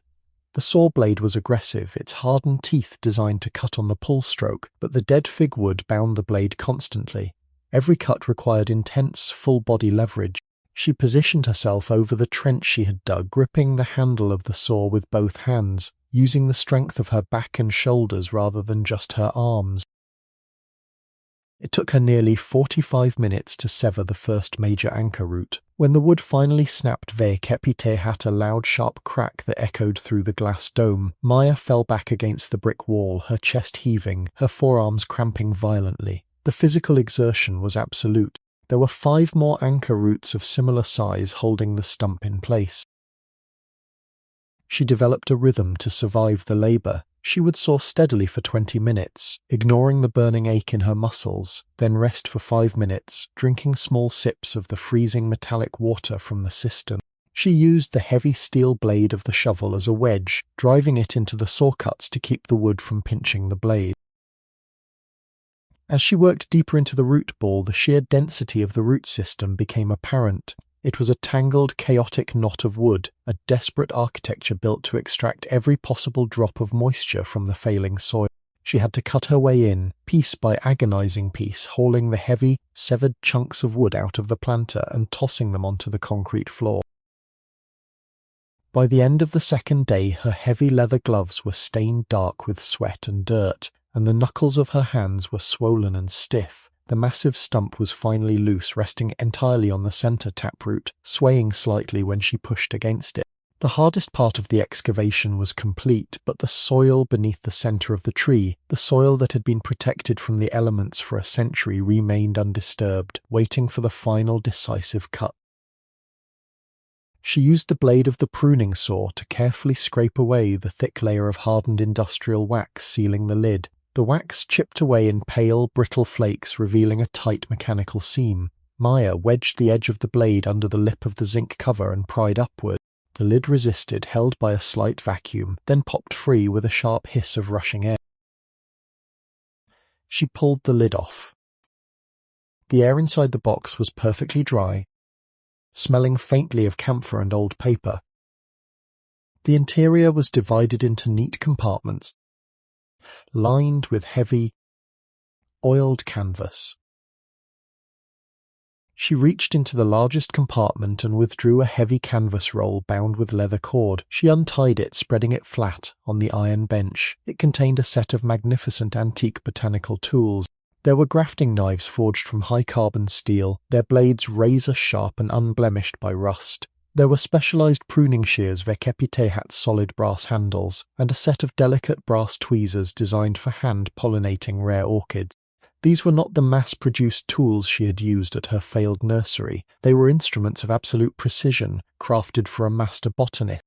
S1: The saw blade was aggressive, its hardened teeth designed to cut on the pull stroke, but the dead fig wood bound the blade constantly. Every cut required intense, full-body leverage. She positioned herself over the trench she had dug, gripping the handle of the saw with both hands, using the strength of her back and shoulders rather than just her arms. It took her nearly 45 minutes to sever the first major anchor root. When the wood finally snapped, had a loud, sharp crack that echoed through the glass dome. Maya fell back against the brick wall, her chest heaving, her forearms cramping violently. The physical exertion was absolute. There were 5 more anchor roots of similar size holding the stump in place. She developed a rhythm to survive the labor. She would saw steadily for 20 minutes, ignoring the burning ache in her muscles, then rest for 5 minutes, drinking small sips of the freezing metallic water from the cistern. She used the heavy steel blade of the shovel as a wedge, driving it into the saw cuts to keep the wood from pinching the blade. As she worked deeper into the root ball, the sheer density of the root system became apparent. It was a tangled, chaotic knot of wood, a desperate architecture built to extract every possible drop of moisture from the failing soil. She had to cut her way in, piece by agonizing piece, hauling the heavy, severed chunks of wood out of the planter and tossing them onto the concrete floor. By the end of the second day, her heavy leather gloves were stained dark with sweat and dirt, and the knuckles of her hands were swollen and stiff. The massive stump was finally loose, resting entirely on the center taproot, swaying slightly when she pushed against it. The hardest part of the excavation was complete, but the soil beneath the center of the tree, the soil that had been protected from the elements for a century, remained undisturbed, waiting for the final decisive cut. She used the blade of the pruning saw to carefully scrape away the thick layer of hardened industrial wax sealing the lid. The wax chipped away in pale, brittle flakes, revealing a tight mechanical seam. Maya wedged the edge of the blade under the lip of the zinc cover and pried upward. The lid resisted, held by a slight vacuum, then popped free with a sharp hiss of rushing air. She pulled the lid off. The air inside the box was perfectly dry, smelling faintly of camphor and old paper. The interior was divided into neat compartments, lined with heavy, oiled canvas. She reached into the largest compartment and withdrew a heavy canvas roll bound with leather cord. She untied it, spreading it flat on the iron bench. It contained a set of magnificent antique botanical tools. There were grafting knives forged from high-carbon steel, their blades razor-sharp and unblemished by rust. There were specialized pruning shears had solid brass handles, and a set of delicate brass tweezers designed for hand-pollinating rare orchids. These were not the mass-produced tools she had used at her failed nursery. They were instruments of absolute precision, crafted for a master botanist.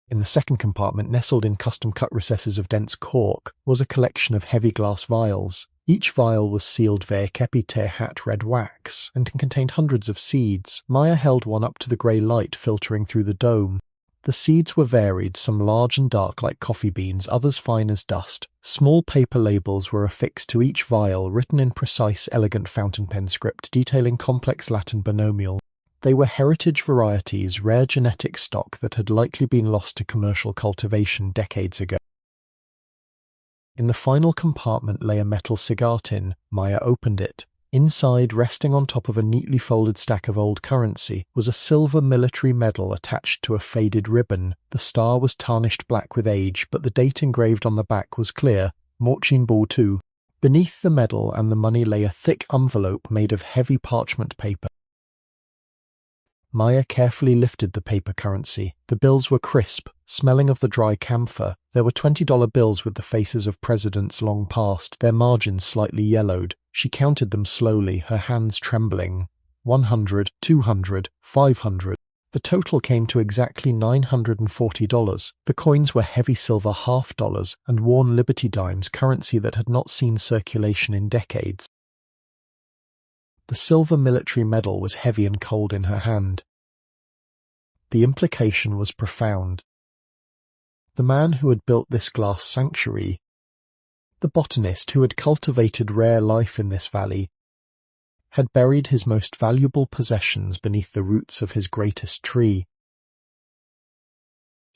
S1: In the second compartment, nestled in custom-cut recesses of dense cork, was a collection of heavy glass vials. Each vial was sealed hat red wax, and contained hundreds of seeds. Maya held one up to the grey light filtering through the dome. The seeds were varied, some large and dark like coffee beans, others fine as dust. Small paper labels were affixed to each vial, written in precise, elegant fountain pen script, detailing complex Latin binomials. They were heritage varieties, rare genetic stock that had likely been lost to commercial cultivation decades ago. In the final compartment lay a metal cigar tin. Maya opened it. Inside, resting on top of a neatly folded stack of old currency, was a silver military medal attached to a faded ribbon. The star was tarnished black with age, but the date engraved on the back was clear, Morchin Ball 2. Beneath the medal and the money lay a thick envelope made of heavy parchment paper. Maya carefully lifted the paper currency. The bills were crisp, smelling of the dry camphor. There were $20 bills with the faces of presidents long past, their margins slightly yellowed. She counted them slowly, her hands trembling. 100, 200, 500. The total came to exactly $940. The coins were heavy silver half-dollars and worn Liberty dimes, currency that had not seen circulation in decades. The silver military medal was heavy and cold in her hand. The implication was profound. The man who had built this glass sanctuary, the botanist who had cultivated rare life in this valley, had buried his most valuable possessions beneath the roots of his greatest tree.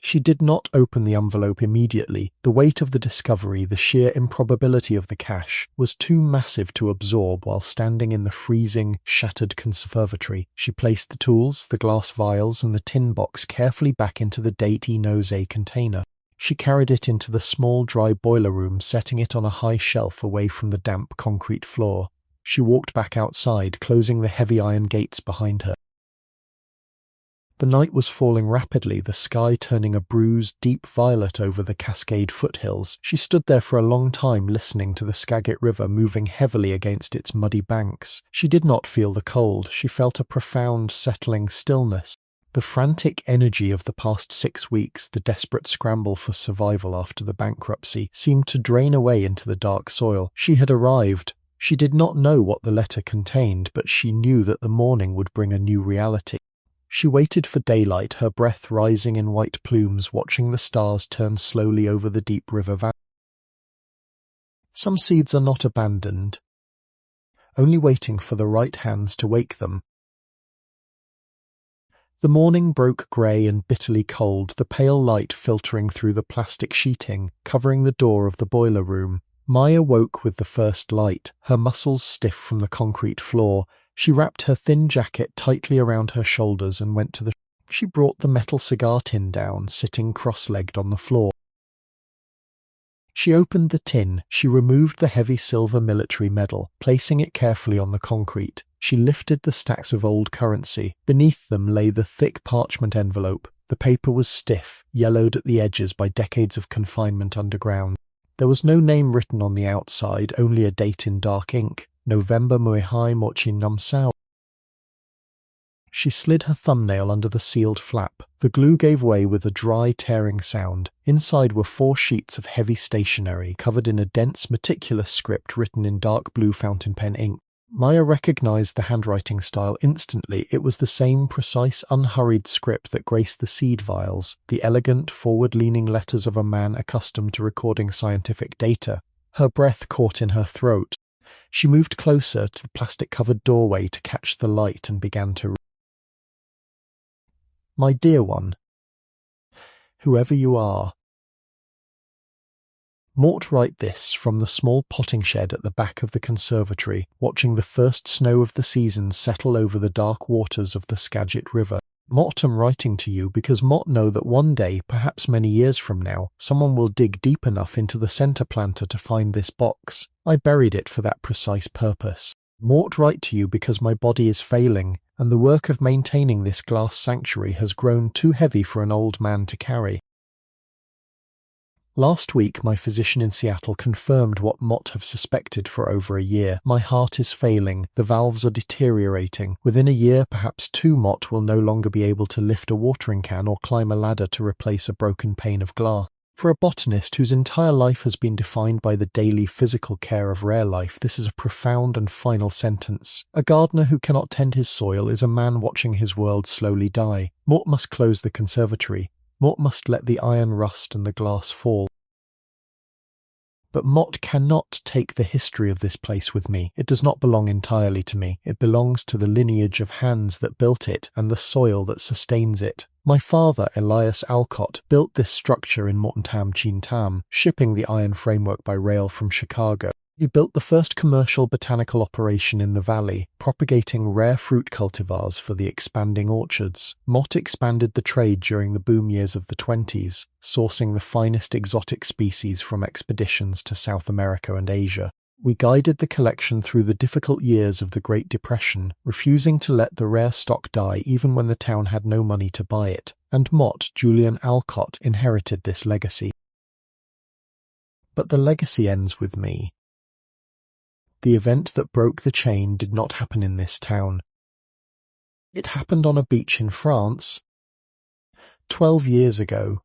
S1: She did not open the envelope immediately. The weight of the discovery, the sheer improbability of the cache, was too massive to absorb while standing in the freezing, shattered conservatory. She placed the tools, the glass vials, and the tin box carefully back into the dainty nosé container. She carried it into the small, dry boiler room, setting it on a high shelf away from the damp concrete floor. She walked back outside, closing the heavy iron gates behind her. The night was falling rapidly, the sky turning a bruised, deep violet over the Cascade foothills. She stood there for a long time, listening to the Skagit River moving heavily against its muddy banks. She did not feel the cold. She felt a profound, settling stillness. The frantic energy of the past 6 weeks, the desperate scramble for survival after the bankruptcy, seemed to drain away into the dark soil. She had arrived. She did not know what the letter contained, but she knew that the morning would bring a new reality. She waited for daylight, her breath rising in white plumes, watching the stars turn slowly over the deep river valley. Some seeds are not abandoned, only waiting for the right hands to wake them. The morning broke grey and bitterly cold, the pale light filtering through the plastic sheeting, covering the door of the boiler room. Maya woke with the first light, her muscles stiff from the concrete floor. She wrapped her thin jacket tightly around her shoulders and went to the shop. She brought the metal cigar tin down, sitting cross-legged on the floor. She opened the tin. She removed the heavy silver military medal, placing it carefully on the concrete. She lifted the stacks of old currency. Beneath them lay the thick parchment envelope. The paper was stiff, yellowed at the edges by decades of confinement underground. There was no name written on the outside, only a date in dark ink. November Muihai Mochi Namsao. She slid her thumbnail under the sealed flap. The glue gave way with a dry, tearing sound. Inside were 4 sheets of heavy stationery, covered in a dense, meticulous script written in dark blue fountain pen ink. Maya recognized the handwriting style instantly. It was the same precise, unhurried script that graced the seed vials, the elegant, forward-leaning letters of a man accustomed to recording scientific data. Her breath caught in her throat. She moved closer to the plastic-covered doorway to catch the light and began to read. My dear one, whoever you are. Mort write this from the small potting shed at the back of the conservatory, watching the first snow of the season settle over the dark waters of the Skagit River. Mort am writing to you because Mort know that one day, perhaps many years from now, someone will dig deep enough into the center planter to find this box. I buried it for that precise purpose. Mort write to you because my body is failing, and the work of maintaining this glass sanctuary has grown too heavy for an old man to carry. Last week, my physician in Seattle confirmed what Mott have suspected for over a year. My heart is failing. The valves are deteriorating. Within a year, perhaps 2, Mott will no longer be able to lift a watering can or climb a ladder to replace a broken pane of glass. For a botanist whose entire life has been defined by the daily physical care of rare life, this is a profound and final sentence. A gardener who cannot tend his soil is a man watching his world slowly die. Mort must close the conservatory. Mort must let the iron rust and the glass fall. But Mott cannot take the history of this place with me. It does not belong entirely to me. It belongs to the lineage of hands that built it and the soil that sustains it. My father, Julian Alcott, built this structure in Mortentam Chintam, shipping the iron framework by rail from Chicago. He built the first commercial botanical operation in the valley, propagating rare fruit cultivars for the expanding orchards. Mott expanded the trade during the boom years of the 20s, sourcing the finest exotic species from expeditions to South America and Asia. We guided the collection through the difficult years of the Great Depression, refusing to let the rare stock die even when the town had no money to buy it, and Mott, Julian Alcott, inherited this legacy. But the legacy ends with me. The event that broke the chain did not happen in this town. It happened on a beach in France 12 years ago.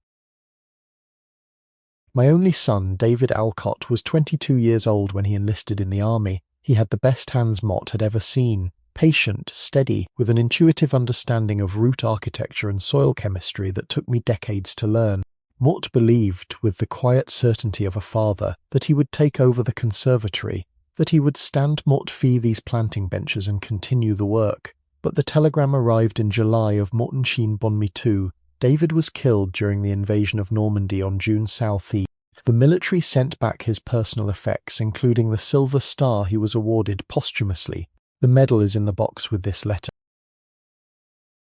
S1: My only son, David Alcott, was 22 years old when he enlisted in the army. He had the best hands Mott had ever seen. Patient, steady, with an intuitive understanding of root architecture and soil chemistry that took me decades to learn. Mott believed, with the quiet certainty of a father, that he would take over the conservatory, that he would stand Mort fee these planting benches and continue the work. But the telegram arrived in July of Mortenchin Bonmi 2, David was killed during the invasion of Normandy on June South-East. The military sent back his personal effects, including the Silver Star he was awarded posthumously. The medal is in the box with this letter.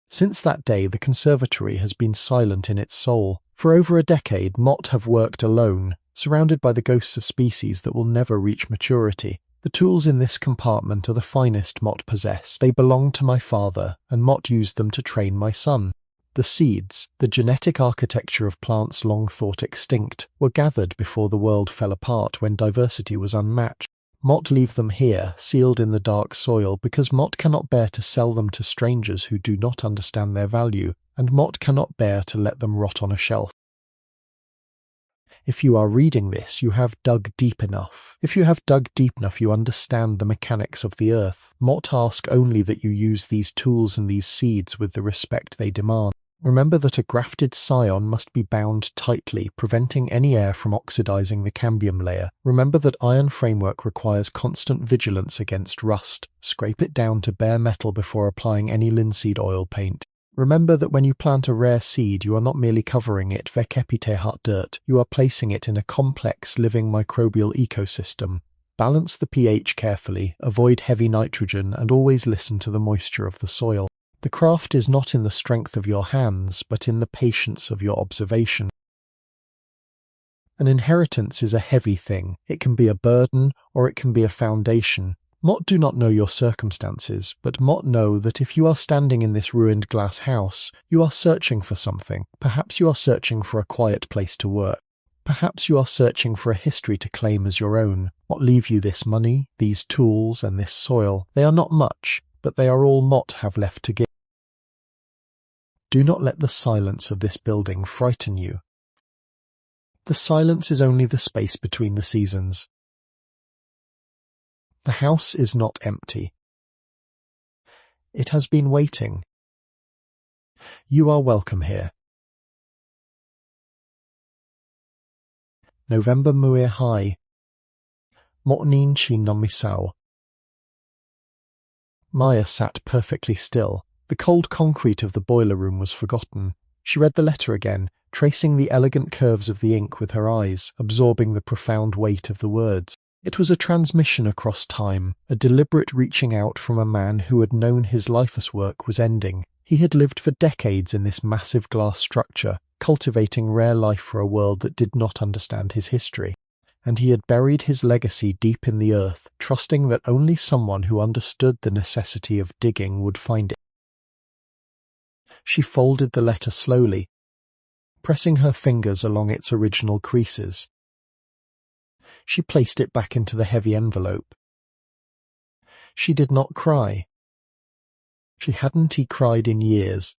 S1: Since that day, the conservatory has been silent in its soul. For over a decade, Mott have worked alone, surrounded by the ghosts of species that will never reach maturity. The tools in this compartment are the finest Mott possess. They belonged to my father, and Mott used them to train my son. The seeds, the genetic architecture of plants long thought extinct, were gathered before the world fell apart when diversity was unmatched. Mott leave them here, sealed in the dark soil, because Mott cannot bear to sell them to strangers who do not understand their value, and Mott cannot bear to let them rot on a shelf. If you are reading this, you have dug deep enough. If you have dug deep enough, you understand the mechanics of the earth. Mott ask only that you use these tools and these seeds with the respect they demand. Remember that a grafted scion must be bound tightly, preventing any air from oxidizing the cambium layer. Remember that iron framework requires constant vigilance against rust. Scrape it down to bare metal before applying any linseed oil paint. Remember that when you plant a rare seed, you are not merely covering it vecepite hot dirt, you are placing it in a complex living microbial ecosystem. Balance the pH carefully, avoid heavy nitrogen, and always listen to the moisture of the soil. The craft is not in the strength of your hands, but in the patience of your observation. An inheritance is a heavy thing. It can be a burden, or it can be a foundation. Mott do not know your circumstances, but Mott know that if you are standing in this ruined glass house, you are searching for something. Perhaps you are searching for a quiet place to work. Perhaps you are searching for a history to claim as your own. Mott leave you this money, these tools, and this soil. They are not much, but they are all Mott have left to give. Do not let the silence of this building frighten you. The silence is only the space between the seasons. The house is not empty. It has been waiting. You are welcome here. November Muir High. Motnin chi nomisau. Maya sat perfectly still. The cold concrete of the boiler room was forgotten. She read the letter again, tracing the elegant curves of the ink with her eyes, absorbing the profound weight of the words. It was a transmission across time, a deliberate reaching out from a man who had known his life's work was ending. He had lived for decades in this massive glass structure, cultivating rare life for a world that did not understand his history. And he had buried his legacy deep in the earth, trusting that only someone who understood the necessity of digging would find it. She folded the letter slowly, pressing her fingers along its original creases. She placed it back into the heavy envelope. She did not cry. She hadn't cried in years.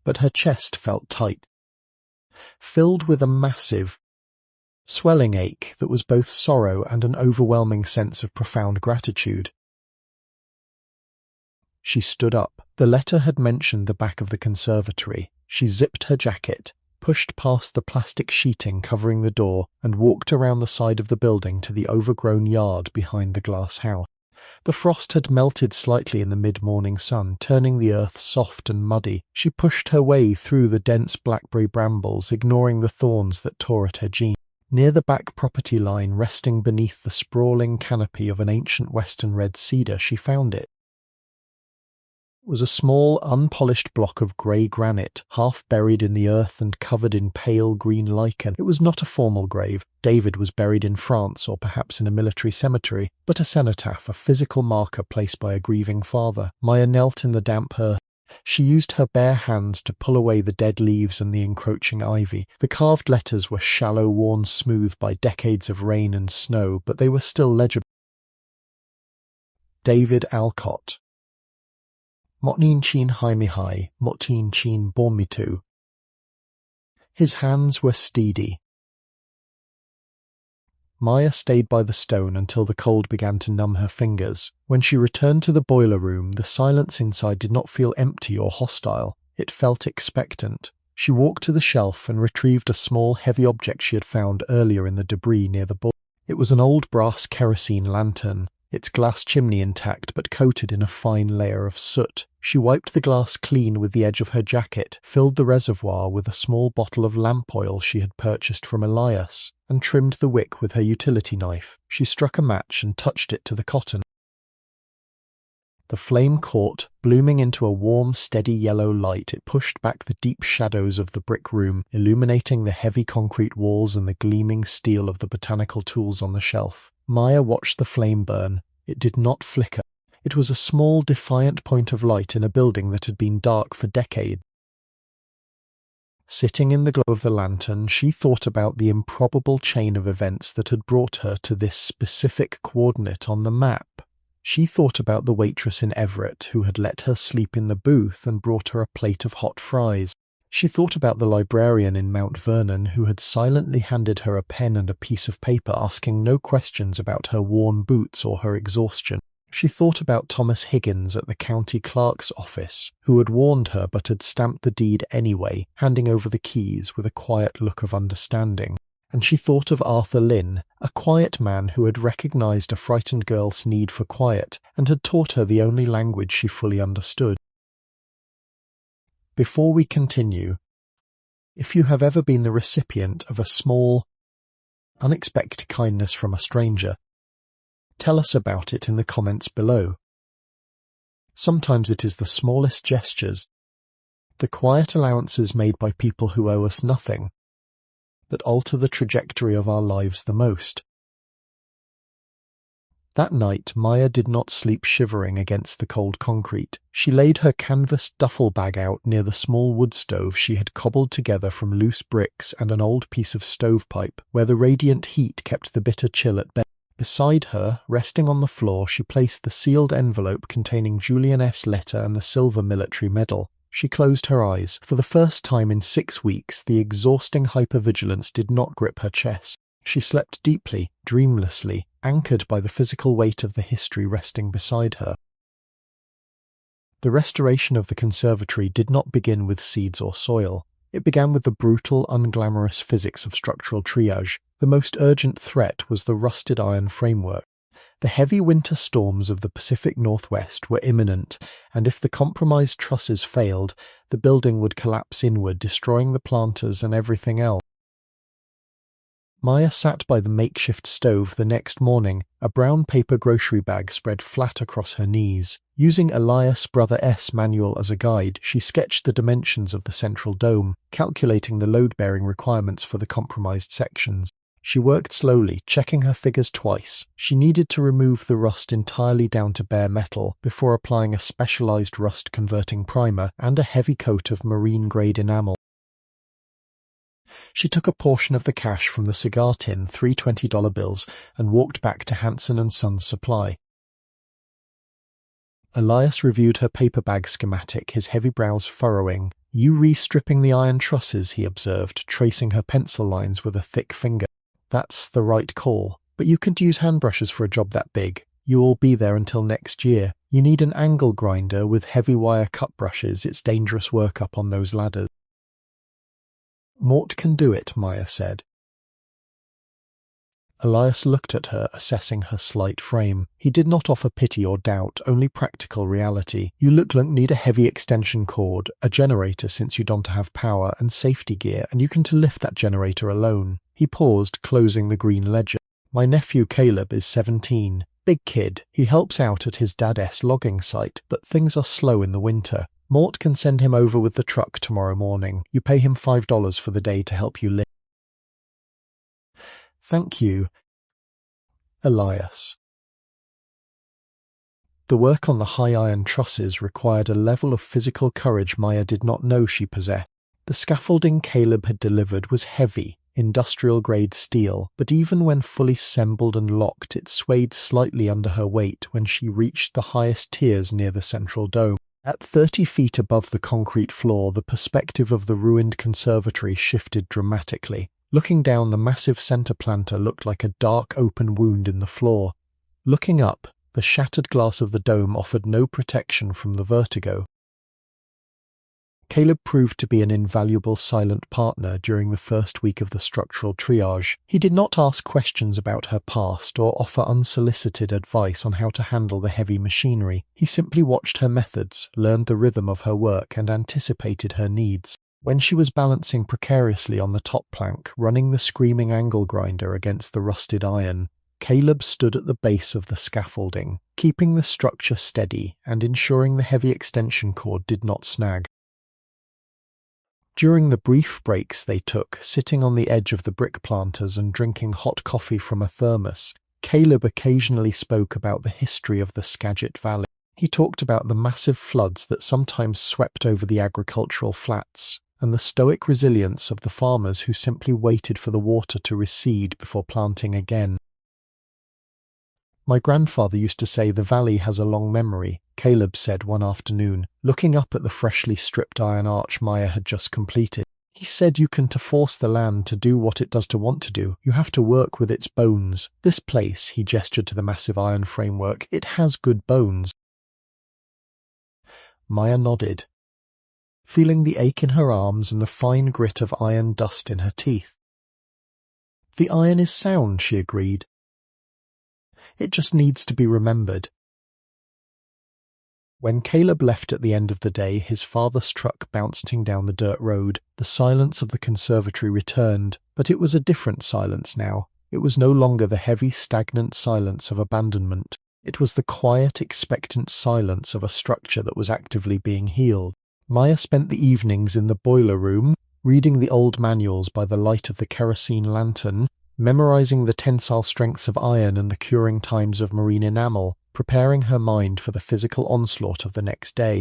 S1: But her chest felt tight, filled with a massive, swelling ache that was both sorrow and an overwhelming sense of profound gratitude. She stood up. The letter had mentioned the back of the conservatory. She zipped her jacket, pushed past the plastic sheeting covering the door, and walked around the side of the building to the overgrown yard behind the glass house. The frost had melted slightly in the mid-morning sun, turning the earth soft and muddy. She pushed her way through the dense blackberry brambles, ignoring the thorns that tore at her jeans. Near the back property line, resting beneath the sprawling canopy of an ancient western red cedar, she found it. It was a small, unpolished block of grey granite, half buried in the earth and covered in pale green lichen. It was not a formal grave. David was buried in France, or perhaps in a military cemetery, but a cenotaph, a physical marker placed by a grieving father. Maya knelt in the damp earth. She used her bare hands to pull away the dead leaves and the encroaching ivy. The carved letters were shallow, worn smooth by decades of rain and snow, but they were still legible. David Alcott. Motnin chin haimihai, motin chin bormitu. His hands were steady. Maya stayed by the stone until the cold began to numb her fingers. When she returned to the boiler room, the silence inside did not feel empty or hostile. It felt expectant. She walked to the shelf and retrieved a small, heavy object she had found earlier in the debris near the boiler. It was an old brass kerosene lantern. its glass chimney intact but coated in a fine layer of soot. She wiped the glass clean with the edge of her jacket, filled the reservoir with a small bottle of lamp oil she had purchased from Elias, and trimmed the wick with her utility knife. She struck a match and touched it to the cotton. The flame caught, blooming into a warm, steady yellow light. It pushed back the deep shadows of the brick room, illuminating the heavy concrete walls and the gleaming steel of the botanical tools on the shelf. Maya watched the flame burn. It did not flicker. It was a small, defiant point of light in a building that had been dark for decades. Sitting in the glow of the lantern, she thought about the improbable chain of events that had brought her to this specific coordinate on the map. She thought about the waitress in Everett who had let her sleep in the booth and brought her a plate of hot fries. She thought about the librarian in Mount Vernon who had silently handed her a pen and a piece of paper, asking no questions about her worn boots or her exhaustion. She thought about Thomas Higgins at the county clerk's office, who had warned her but had stamped the deed anyway, handing over the keys with a quiet look of understanding. And she thought of Arthur Lynn, a quiet man who had recognized a frightened girl's need for quiet and had taught her the only language she fully understood. Before we continue, if you have ever been the recipient of a small, unexpected kindness from a stranger, tell us about it in the comments below. Sometimes it is the smallest gestures, the quiet allowances made by people who owe us nothing, that alter the trajectory of our lives the most. That night, Maya did not sleep shivering against the cold concrete. She laid her canvas duffel bag out near the small wood stove she had cobbled together from loose bricks and an old piece of stovepipe, where the radiant heat kept the bitter chill at bay. Beside her, resting on the floor, she placed the sealed envelope containing Julian S. letter and the silver military medal. She closed her eyes. For the first time in 6 weeks, the exhausting hypervigilance did not grip her chest. She slept deeply, dreamlessly, anchored by the physical weight of the history resting beside her. The restoration of the conservatory did not begin with seeds or soil. It began with the brutal, unglamorous physics of structural triage. The most urgent threat was the rusted iron framework. The heavy winter storms of the Pacific Northwest were imminent, and if the compromised trusses failed, the building would collapse inward, destroying the planters and everything else. Maya sat by the makeshift stove the next morning, a brown paper grocery bag spread flat across her knees. Using Elias Brother S manual as a guide, she sketched the dimensions of the central dome, calculating the load-bearing requirements for the compromised sections. She worked slowly, checking her figures twice. She needed to remove the rust entirely down to bare metal before applying a specialized rust-converting primer and a heavy coat of marine-grade enamel. She took a portion of the cash from the cigar tin, 3 $20 bills, and walked back to Hanson & Sons Supply. Elias reviewed her paper bag schematic, his heavy brows furrowing. "You re-stripping the iron trusses," he observed, tracing her pencil lines with a thick finger. "That's the right call. But you can't use hand brushes for a job that big. You will be there until next year. You need an angle grinder with heavy wire cut brushes. It's dangerous work up on those ladders." "Mort can do it," Maya said. Elias looked at her, assessing her slight frame. He did not offer pity or doubt, only practical reality. "You look like need a heavy extension cord, a generator since you don't have power, and safety gear, and you can to lift that generator alone." He paused, closing the green ledger. "My nephew Caleb is 17. Big kid. He helps out at his dad's logging site, but things are slow in the winter. Mort can send him over with the truck tomorrow morning. You pay him $5 for the day to help you lift." "Thank you, Elias." The work on the high iron trusses required a level of physical courage Maya did not know she possessed. The scaffolding Caleb had delivered was heavy, industrial-grade steel, but even when fully assembled and locked, it swayed slightly under her weight when she reached the highest tiers near the central dome. At 30 feet above the concrete floor, the perspective of the ruined conservatory shifted dramatically. Looking down, the massive center planter looked like a dark open wound in the floor. Looking up, the shattered glass of the dome offered no protection from the vertigo. Caleb proved to be an invaluable silent partner during the first week of the structural triage. He did not ask questions about her past or offer unsolicited advice on how to handle the heavy machinery. He simply watched her methods, learned the rhythm of her work, and anticipated her needs. When she was balancing precariously on the top plank, running the screaming angle grinder against the rusted iron, Caleb stood at the base of the scaffolding, keeping the structure steady and ensuring the heavy extension cord did not snag. During the brief breaks they took, sitting on the edge of the brick planters and drinking hot coffee from a thermos, Caleb occasionally spoke about the history of the Skagit Valley. He talked about the massive floods that sometimes swept over the agricultural flats, and the stoic resilience of the farmers who simply waited for the water to recede before planting again. "My grandfather used to say the valley has a long memory," Caleb said one afternoon, looking up at the freshly stripped iron arch Maya had just completed. "He said you can't force the land to do what it does to want to do. You have to work with its bones. This place," he gestured to the massive iron framework, "it has good bones." Maya nodded, feeling the ache in her arms and the fine grit of iron dust in her teeth. "The iron is sound," she agreed. "It just needs to be remembered." When Caleb left at the end of the day, his father's truck bouncing down the dirt road, the silence of the conservatory returned, but it was a different silence now. It was no longer the heavy, stagnant silence of abandonment. It was the quiet, expectant silence of a structure that was actively being healed. Maya spent the evenings in the boiler room, reading the old manuals by the light of the kerosene lantern, memorizing the tensile strengths of iron and the curing times of marine enamel, preparing her mind for the physical onslaught of the next day.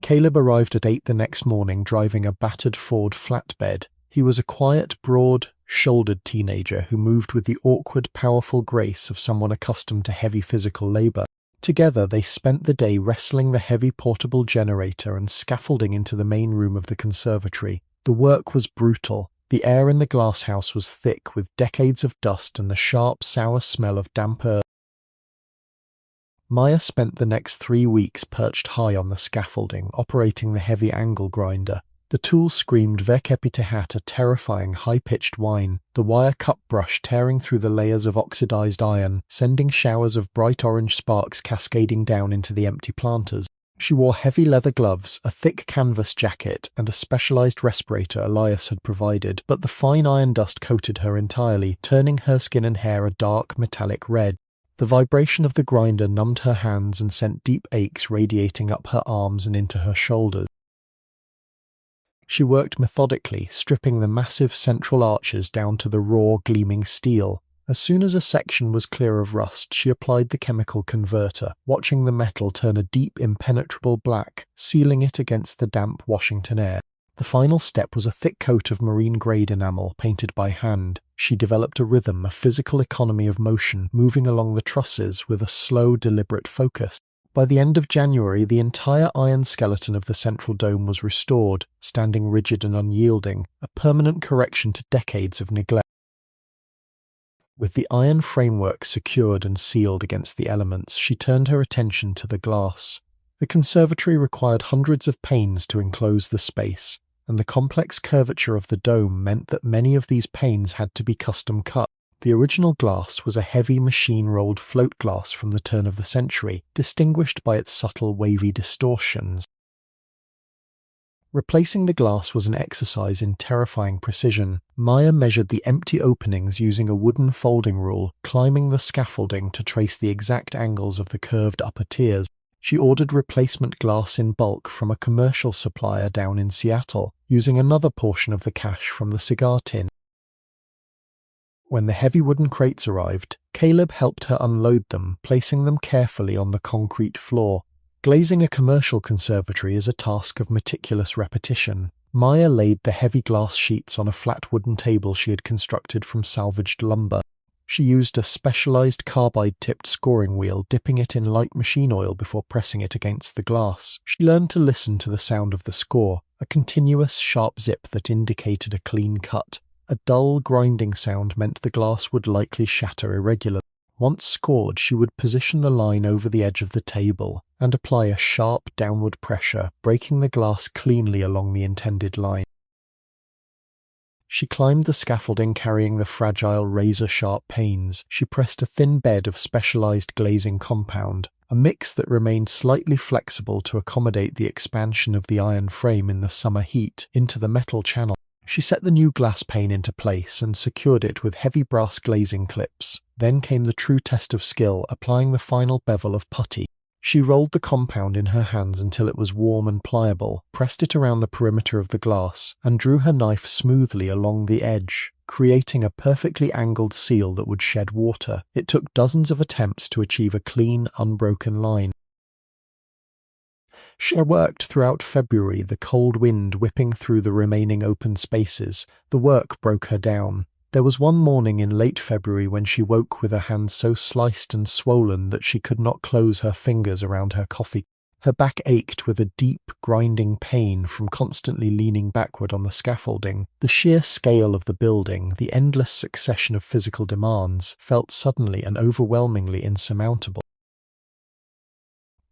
S1: Caleb arrived at 8 the next morning driving a battered Ford flatbed. He was a quiet, broad-shouldered teenager who moved with the awkward, powerful grace of someone accustomed to heavy physical labor. Together they spent the day wrestling the heavy portable generator and scaffolding into the main room of the conservatory. The work was brutal. The air in the glasshouse was thick with decades of dust and the sharp, sour smell of damp earth. Maya spent the next 3 weeks perched high on the scaffolding, operating the heavy angle grinder. The tool screamed verkepitehat, a terrifying high-pitched whine, the wire cup brush tearing through the layers of oxidized iron, sending showers of bright orange sparks cascading down into the empty planters. She wore heavy leather gloves, a thick canvas jacket, and a specialized respirator Elias had provided, but the fine iron dust coated her entirely, turning her skin and hair a dark, metallic red. The vibration of the grinder numbed her hands and sent deep aches radiating up her arms and into her shoulders. She worked methodically, stripping the massive central arches down to the raw, gleaming steel. As soon as a section was clear of rust, she applied the chemical converter, watching the metal turn a deep, impenetrable black, sealing it against the damp Washington air. The final step was a thick coat of marine-grade enamel, painted by hand. She developed a rhythm, a physical economy of motion, moving along the trusses with a slow, deliberate focus. By the end of January, the entire iron skeleton of the central dome was restored, standing rigid and unyielding, a permanent correction to decades of neglect. With the iron framework secured and sealed against the elements, she turned her attention to the glass. The conservatory required hundreds of panes to enclose the space, and the complex curvature of the dome meant that many of these panes had to be custom cut. The original glass was a heavy machine-rolled float glass from the turn of the century, distinguished by its subtle wavy distortions. Replacing the glass was an exercise in terrifying precision. Maya measured the empty openings using a wooden folding rule, climbing the scaffolding to trace the exact angles of the curved upper tiers. She ordered replacement glass in bulk from a commercial supplier down in Seattle, using another portion of the cash from the cigar tin. When the heavy wooden crates arrived, Caleb helped her unload them, placing them carefully on the concrete floor. Glazing a commercial conservatory is a task of meticulous repetition. Maya laid the heavy glass sheets on a flat wooden table she had constructed from salvaged lumber. She used a specialized carbide-tipped scoring wheel, dipping it in light machine oil before pressing it against the glass. She learned to listen to the sound of the score, a continuous, sharp zip that indicated a clean cut. A dull, grinding sound meant the glass would likely shatter irregularly. Once scored, she would position the line over the edge of the table and apply a sharp downward pressure, breaking the glass cleanly along the intended line. She climbed the scaffolding carrying the fragile razor-sharp panes. She pressed a thin bed of specialized glazing compound, a mix that remained slightly flexible to accommodate the expansion of the iron frame in the summer heat, into the metal channel. She set the new glass pane into place and secured it with heavy brass glazing clips. Then came the true test of skill, applying the final bevel of putty. She rolled the compound in her hands until it was warm and pliable, pressed it around the perimeter of the glass, and drew her knife smoothly along the edge, creating a perfectly angled seal that would shed water. It took dozens of attempts to achieve a clean, unbroken line. She worked throughout February, the cold wind whipping through the remaining open spaces. The work broke her down. There was one morning in late February when she woke with her hands so sliced and swollen that she could not close her fingers around her coffee. Her back ached with a deep, grinding pain from constantly leaning backward on the scaffolding. The sheer scale of the building, the endless succession of physical demands, felt suddenly and overwhelmingly insurmountable.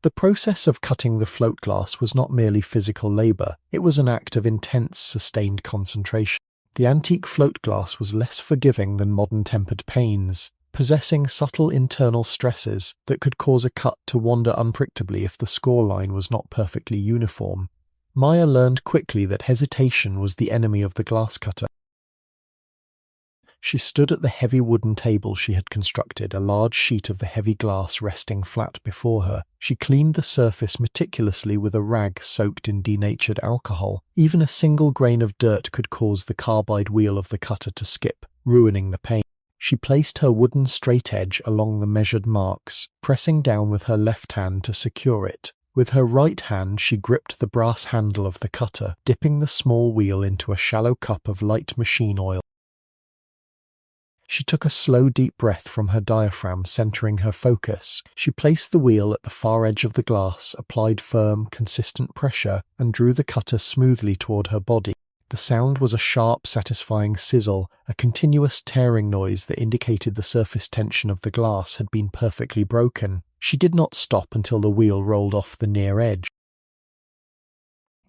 S1: The process of cutting the float glass was not merely physical labor, it was an act of intense, sustained concentration. The antique float glass was less forgiving than modern tempered panes, possessing subtle internal stresses that could cause a cut to wander unpredictably if the score line was not perfectly uniform. Maya learned quickly that hesitation was the enemy of the glass cutter. She stood at the heavy wooden table she had constructed, a large sheet of the heavy glass resting flat before her. She cleaned the surface meticulously with a rag soaked in denatured alcohol. Even a single grain of dirt could cause the carbide wheel of the cutter to skip, ruining the pane. She placed her wooden straight edge along the measured marks, pressing down with her left hand to secure it. With her right hand she gripped the brass handle of the cutter, dipping the small wheel into a shallow cup of light machine oil. She took a slow, deep breath from her diaphragm, centering her focus. She placed the wheel at the far edge of the glass, applied firm, consistent pressure, and drew the cutter smoothly toward her body. The sound was a sharp, satisfying sizzle, a continuous tearing noise that indicated the surface tension of the glass had been perfectly broken. She did not stop until the wheel rolled off the near edge.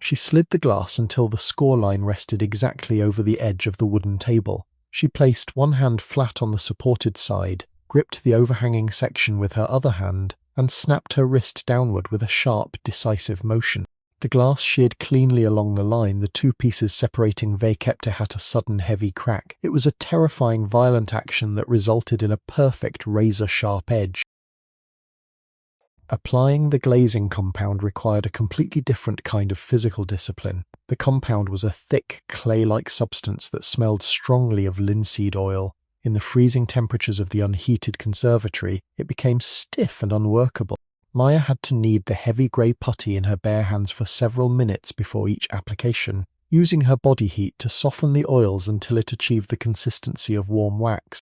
S1: She slid the glass until the score line rested exactly over the edge of the wooden table. She placed one hand flat on the supported side, gripped the overhanging section with her other hand, and snapped her wrist downward with a sharp, decisive motion. The glass sheared cleanly along the line, the two pieces separating kept at a sudden heavy crack. It was a terrifying, violent action that resulted in a perfect razor-sharp edge. Applying the glazing compound required a completely different kind of physical discipline. The compound was a thick, clay-like substance that smelled strongly of linseed oil. In the freezing temperatures of the unheated conservatory, it became stiff and unworkable. Maya had to knead the heavy grey putty in her bare hands for several minutes before each application, using her body heat to soften the oils until it achieved the consistency of warm wax.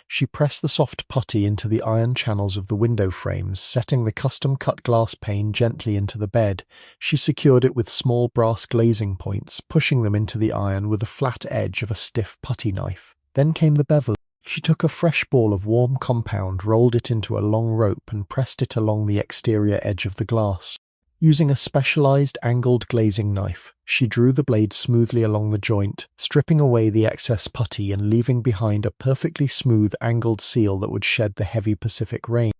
S1: She pressed the soft putty into the iron channels of the window frames, setting the custom-cut glass pane gently into the bed. She secured it with small brass glazing points, pushing them into the iron with the flat edge of a stiff putty knife. Then came the bevel. She took a fresh ball of warm compound, rolled it into a long rope, and pressed it along the exterior edge of the glass. Using a specialized angled glazing knife, she drew the blade smoothly along the joint, stripping away the excess putty and leaving behind a perfectly smooth angled seal that would shed the heavy Pacific rain.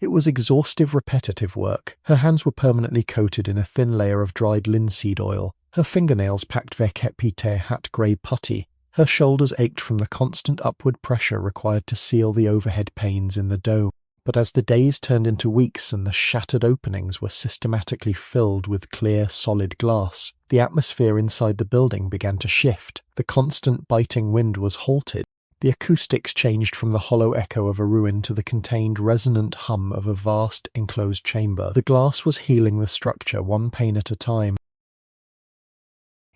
S1: It was exhaustive, repetitive work. Her hands were permanently coated in a thin layer of dried linseed oil. Her fingernails packed hat grey putty. Her shoulders ached from the constant upward pressure required to seal the overhead panes in the dome. But as the days turned into weeks and the shattered openings were systematically filled with clear, solid glass, the atmosphere inside the building began to shift. The constant biting wind was halted. The acoustics changed from the hollow echo of a ruin to the contained, resonant hum of a vast, enclosed chamber. The glass was healing the structure, one pane at a time.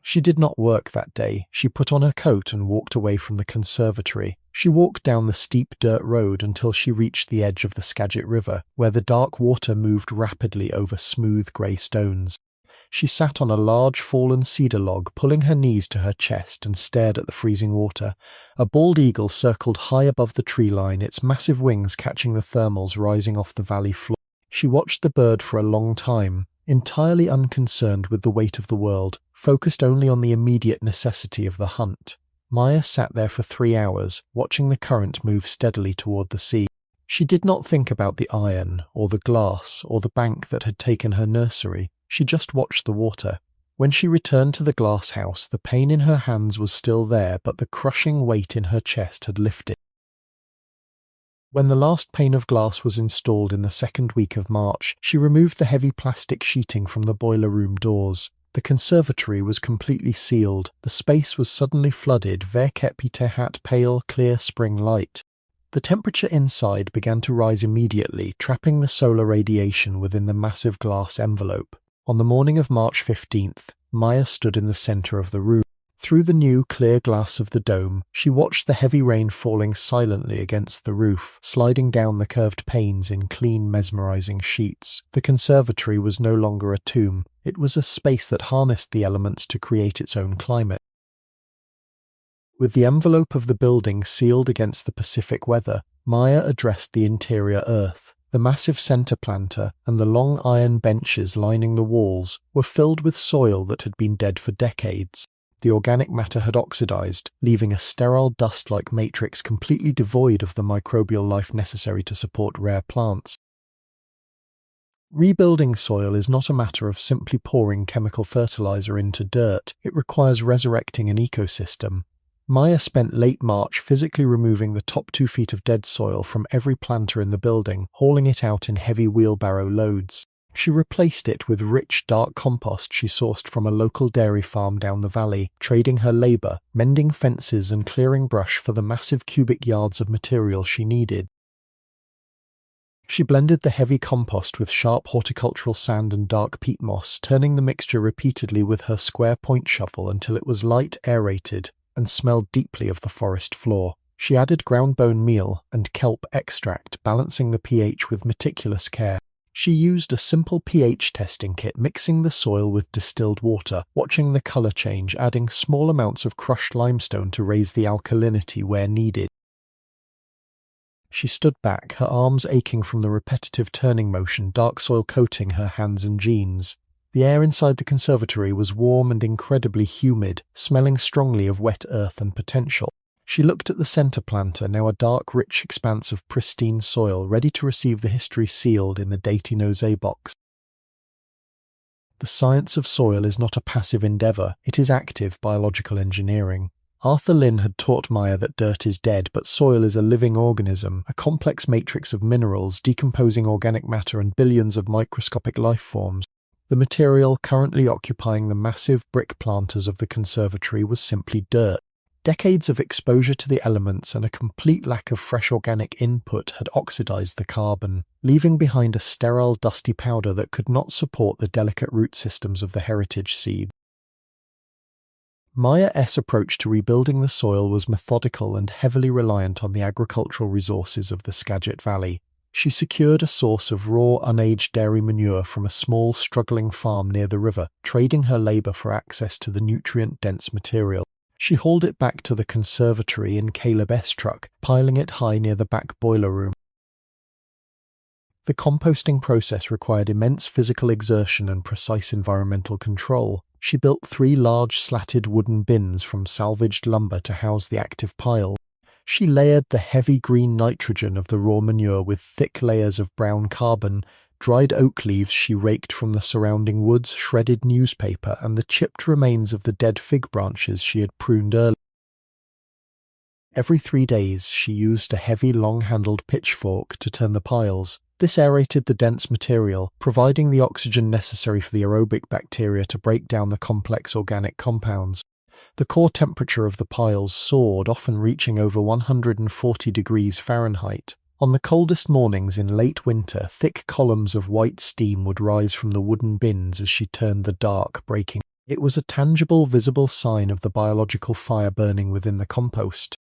S1: She did not work that day. She put on her coat and walked away from the conservatory. She walked down the steep dirt road until she reached the edge of the Skagit River, where the dark water moved rapidly over smooth grey stones. She sat on a large fallen cedar log, pulling her knees to her chest, and stared at the freezing water. A bald eagle circled high above the tree line, its massive wings catching the thermals rising off the valley floor. She watched the bird for a long time, entirely unconcerned with the weight of the world, focused only on the immediate necessity of the hunt. Maya sat there for 3 hours, watching the current move steadily toward the sea. She did not think about the iron, or the glass, or the bank that had taken her nursery. She just watched the water. When she returned to the glass house, the pain in her hands was still there, but the crushing weight in her chest had lifted. When the last pane of glass was installed in the second week of March, she removed the heavy plastic sheeting from the boiler room doors. The conservatory was completely sealed. The space was suddenly flooded, verkepite hat pale, clear spring light. The temperature inside began to rise immediately, trapping the solar radiation within the massive glass envelope. On the morning of March 15th, Maya stood in the center of the room. Through the new clear glass of the dome, she watched the heavy rain falling silently against the roof, sliding down the curved panes in clean, mesmerizing sheets. The conservatory was no longer a tomb. It was a space that harnessed the elements to create its own climate. With the envelope of the building sealed against the Pacific weather, Maya addressed the interior earth. The massive center planter and the long iron benches lining the walls were filled with soil that had been dead for decades. The organic matter had oxidized, leaving a sterile dust-like matrix completely devoid of the microbial life necessary to support rare plants. Rebuilding soil is not a matter of simply pouring chemical fertilizer into dirt. It requires resurrecting an ecosystem. Maya spent late March physically removing the top 2 feet of dead soil from every planter in the building, hauling it out in heavy wheelbarrow loads. She replaced it with rich, dark compost she sourced from a local dairy farm down the valley, trading her labor, mending fences and clearing brush for the massive cubic yards of material she needed. She blended the heavy compost with sharp horticultural sand and dark peat moss, turning the mixture repeatedly with her square point shovel until it was light, aerated, and smelled deeply of the forest floor. She added ground bone meal and kelp extract, balancing the pH with meticulous care. She used a simple pH testing kit, mixing the soil with distilled water, watching the color change, adding small amounts of crushed limestone to raise the alkalinity where needed. She stood back, her arms aching from the repetitive turning motion, dark soil coating her hands and jeans. The air inside the conservatory was warm and incredibly humid, smelling strongly of wet earth and potential. She looked at the center planter, now a dark, rich expanse of pristine soil, ready to receive the history sealed in the Daty-Nose box. The science of soil is not a passive endeavor, it is active biological engineering. Arthur Lynn had taught Maya that dirt is dead, but soil is a living organism, a complex matrix of minerals, decomposing organic matter and billions of microscopic life forms. The material currently occupying the massive brick planters of the conservatory was simply dirt. Decades of exposure to the elements and a complete lack of fresh organic input had oxidized the carbon, leaving behind a sterile, dusty powder that could not support the delicate root systems of the heritage seed. Maya's approach to rebuilding the soil was methodical and heavily reliant on the agricultural resources of the Skagit Valley. She secured a source of raw, unaged dairy manure from a small, struggling farm near the river, trading her labor for access to the nutrient-dense material. She hauled it back to the conservatory in Caleb S. truck, piling it high near the back boiler room. The composting process required immense physical exertion and precise environmental control. She built 3 large slatted wooden bins from salvaged lumber to house the active pile. She layered the heavy green nitrogen of the raw manure with thick layers of brown carbon. Dried oak leaves she raked from the surrounding woods, shredded newspaper, and the chipped remains of the dead fig branches she had pruned earlier. Every 3 days she used a heavy, long-handled pitchfork to turn the piles. This aerated the dense material, providing the oxygen necessary for the aerobic bacteria to break down the complex organic compounds. The core temperature of the piles soared, often reaching over 140 degrees Fahrenheit. On the coldest mornings in late winter, thick columns of white steam would rise from the wooden bins as she turned the dark, breaking. It was a tangible, visible sign of the biological fire burning within the compost.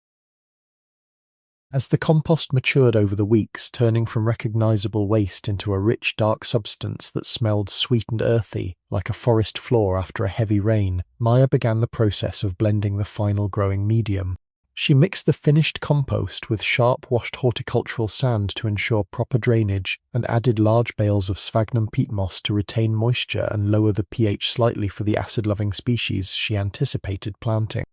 S1: As the compost matured over the weeks, turning from recognizable waste into a rich, dark substance that smelled sweet and earthy, like a forest floor after a heavy rain, Maya began the process of blending the final growing medium. She mixed the finished compost with sharp-washed horticultural sand to ensure proper drainage, and added large bales of sphagnum peat moss to retain moisture and lower the pH slightly for the acid-loving species she anticipated planting.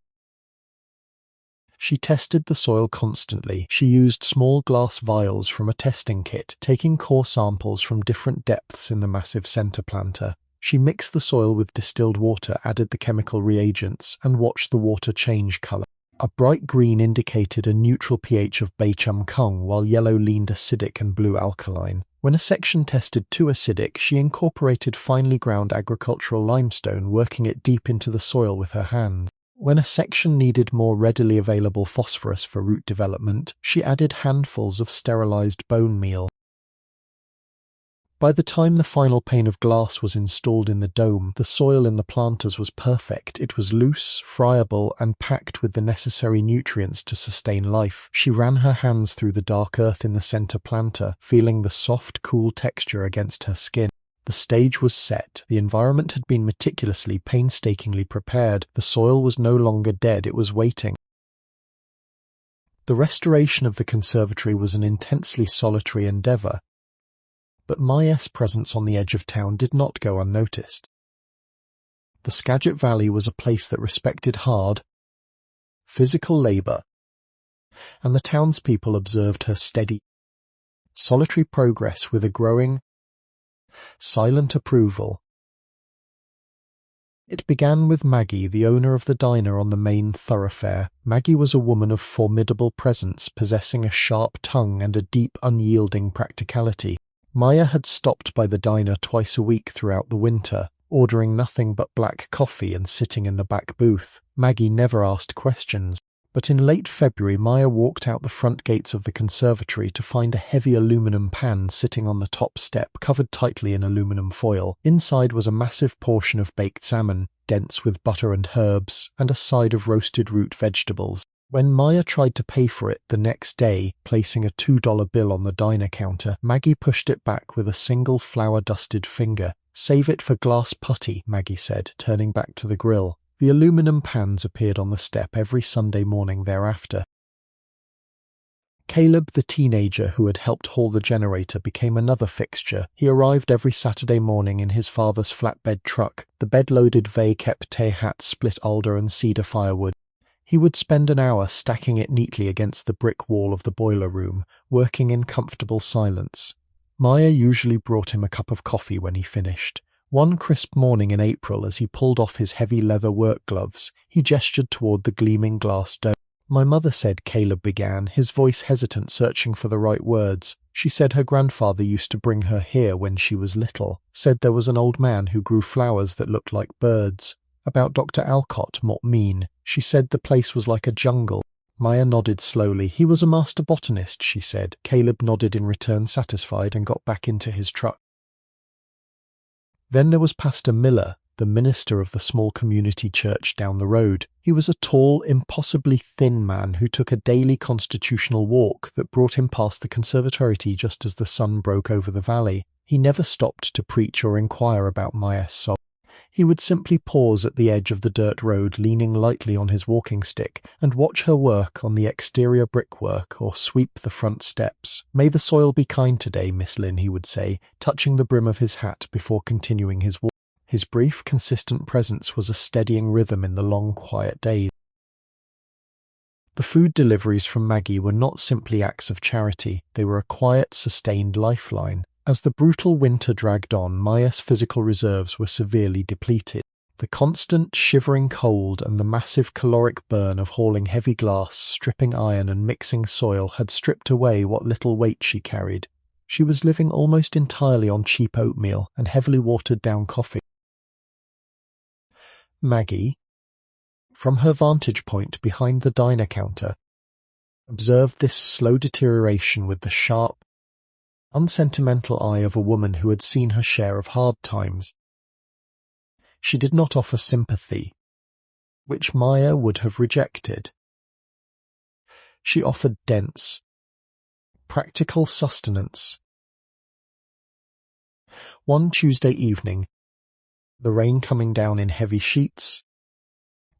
S1: She tested the soil constantly. She used small glass vials from a testing kit, taking core samples from different depths in the massive center planter. She mixed the soil with distilled water, added the chemical reagents, and watched the water change color. A bright green indicated a neutral pH of Beichum Kung, while yellow leaned acidic and blue alkaline. When a section tested too acidic, she incorporated finely ground agricultural limestone, working it deep into the soil with her hands. When a section needed more readily available phosphorus for root development, she added handfuls of sterilized bone meal. By the time the final pane of glass was installed in the dome, the soil in the planters was perfect. It was loose, friable, and packed with the necessary nutrients to sustain life. She ran her hands through the dark earth in the center planter, feeling the soft, cool texture against her skin. The stage was set. The environment had been meticulously, painstakingly prepared. The soil was no longer dead, it was waiting. The restoration of the conservatory was an intensely solitary endeavor, but Maya's presence on the edge of town did not go unnoticed. The Skagit Valley was a place that respected hard, physical labor, and the townspeople observed her steady, solitary progress with a growing, silent approval. It began with Maggie, the owner of the diner on the main thoroughfare. Maggie was a woman of formidable presence, possessing a sharp tongue and a deep, unyielding practicality. Maya had stopped by the diner twice a week throughout the winter, ordering nothing but black coffee and sitting in the back booth. Maggie never asked questions. But in late February, Maya walked out the front gates of the conservatory to find a heavy aluminum pan sitting on the top step, covered tightly in aluminum foil. Inside was a massive portion of baked salmon, dense with butter and herbs, and a side of roasted root vegetables. When Maya tried to pay for it the next day, placing a $2 bill on the diner counter, Maggie pushed it back with a single flour-dusted finger. "Save it for glass putty," Maggie said, turning back to the grill. The aluminum pans appeared on the step every Sunday morning thereafter. Caleb, the teenager who had helped haul the generator, became another fixture. He arrived every Saturday morning in his father's flatbed truck. The bed-loaded vey kept hat split alder and cedar firewood. He would spend an hour stacking it neatly against the brick wall of the boiler room, working in comfortable silence. Maya usually brought him a cup of coffee when he finished. One crisp morning in April, as he pulled off his heavy leather work gloves, he gestured toward the gleaming glass dome. "My mother said," Caleb began, his voice hesitant, searching for the right words. "She said her grandfather used to bring her here when she was little. Said there was an old man who grew flowers that looked like birds. About Dr. Alcott, mot mean. She said the place was like a jungle." Maya nodded slowly. "He was a master botanist," she said. Caleb nodded in return, satisfied, and got back into his truck. Then there was Pastor Miller, the minister of the small community church down the road. He was a tall, impossibly thin man who took a daily constitutional walk that brought him past the conservatory just as the sun broke over the valley. He never stopped to preach or inquire about Maya's soul. He would simply pause at the edge of the dirt road, leaning lightly on his walking stick, and watch her work on the exterior brickwork or sweep the front steps. "May the soil be kind today, Miss Lynn," he would say, touching the brim of his hat before continuing his walk. His brief, consistent presence was a steadying rhythm in the long, quiet days. The food deliveries from Maggie were not simply acts of charity. They were a quiet, sustained lifeline. As the brutal winter dragged on, Maya's physical reserves were severely depleted. The constant, shivering cold and the massive caloric burn of hauling heavy glass, stripping iron and mixing soil had stripped away what little weight she carried. She was living almost entirely on cheap oatmeal and heavily watered-down coffee. Maggie, from her vantage point behind the diner counter, observed this slow deterioration with the sharp, unsentimental eye of a woman who had seen her share of hard times. She did not offer sympathy, which Maya would have rejected. She offered dense, Practical sustenance. One Tuesday evening, the rain coming down in heavy sheets,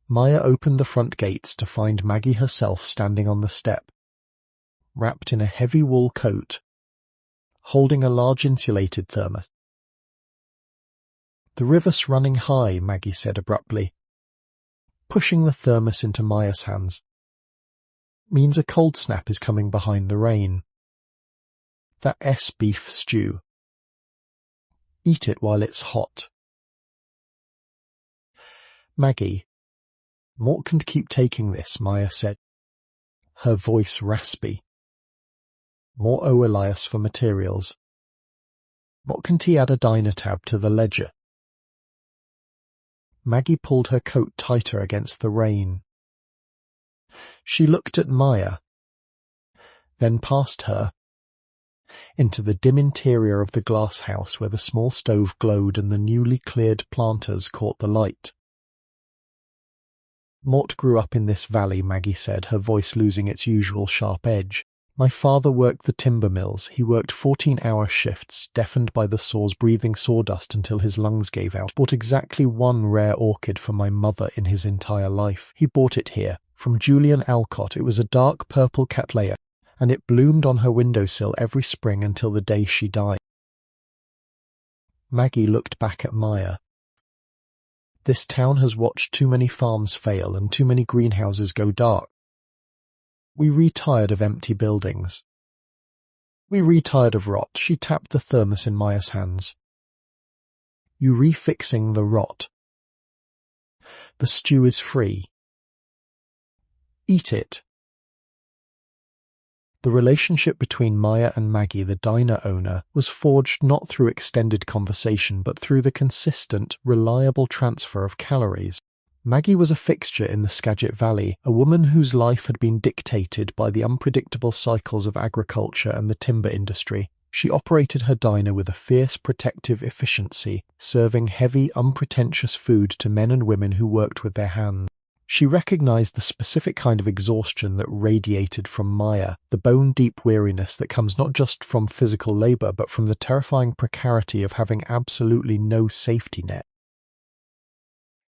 S1: Maya opened the front gates to find Maggie herself standing on the step, wrapped in a heavy wool coat, holding a large insulated thermos. "The river's running high," Maggie said abruptly, pushing the thermos into Maya's hands. "Means a cold snap is coming behind the rain. That beef stew. Eat it while it's hot." "Maggie, Mort can keep taking this," Maya said, her voice raspy. "More owe Elias for materials. What can he add a diner tab to the ledger?" Maggie pulled her coat tighter against the rain. She looked at Maya, then past her, into the dim interior of the glass house where the small stove glowed and the newly cleared planters caught the light. "Mort grew up in this valley," Maggie said, her voice losing its usual sharp edge. "My father worked the timber mills. He worked 14-hour shifts, deafened by the saws, breathing sawdust until his lungs gave out. Bought exactly one rare orchid for my mother in his entire life. He bought it here, from Julian Alcott. It was a dark purple cattleya, and it bloomed on her windowsill every spring until the day she died." Maggie looked back at Maya. "This town has watched too many farms fail and too many greenhouses go dark. We retired of empty buildings. We retired of rot." She tapped the thermos in Maya's hands. "You refixing the rot. The stew is free. Eat it." The relationship between Maya and Maggie, the diner owner, was forged not through extended conversation but through the consistent, reliable transfer of calories. Maggie was a fixture in the Skagit Valley, a woman whose life had been dictated by the unpredictable cycles of agriculture and the timber industry. She operated her diner with a fierce, protective efficiency, serving heavy, unpretentious food to men and women who worked with their hands. She recognized the specific kind of exhaustion that radiated from Maya, the bone-deep weariness that comes not just from physical labor but from the terrifying precarity of having absolutely no safety net.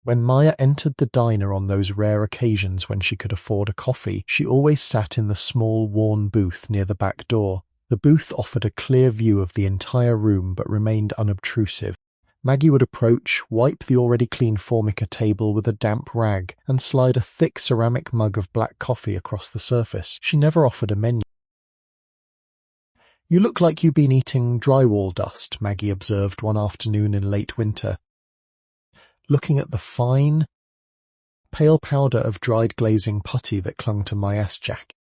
S1: When Maya entered the diner on those rare occasions when she could afford a coffee, she always sat in the small, worn booth near the back door. The booth offered a clear view of the entire room but remained unobtrusive. Maggie would approach, wipe the already clean Formica table with a damp rag, and slide a thick ceramic mug of black coffee across the surface. She never offered a menu. "You look like you've been eating drywall dust," Maggie observed one afternoon in late winter, looking at the fine, pale powder of dried glazing putty that clung to Maya's jacket.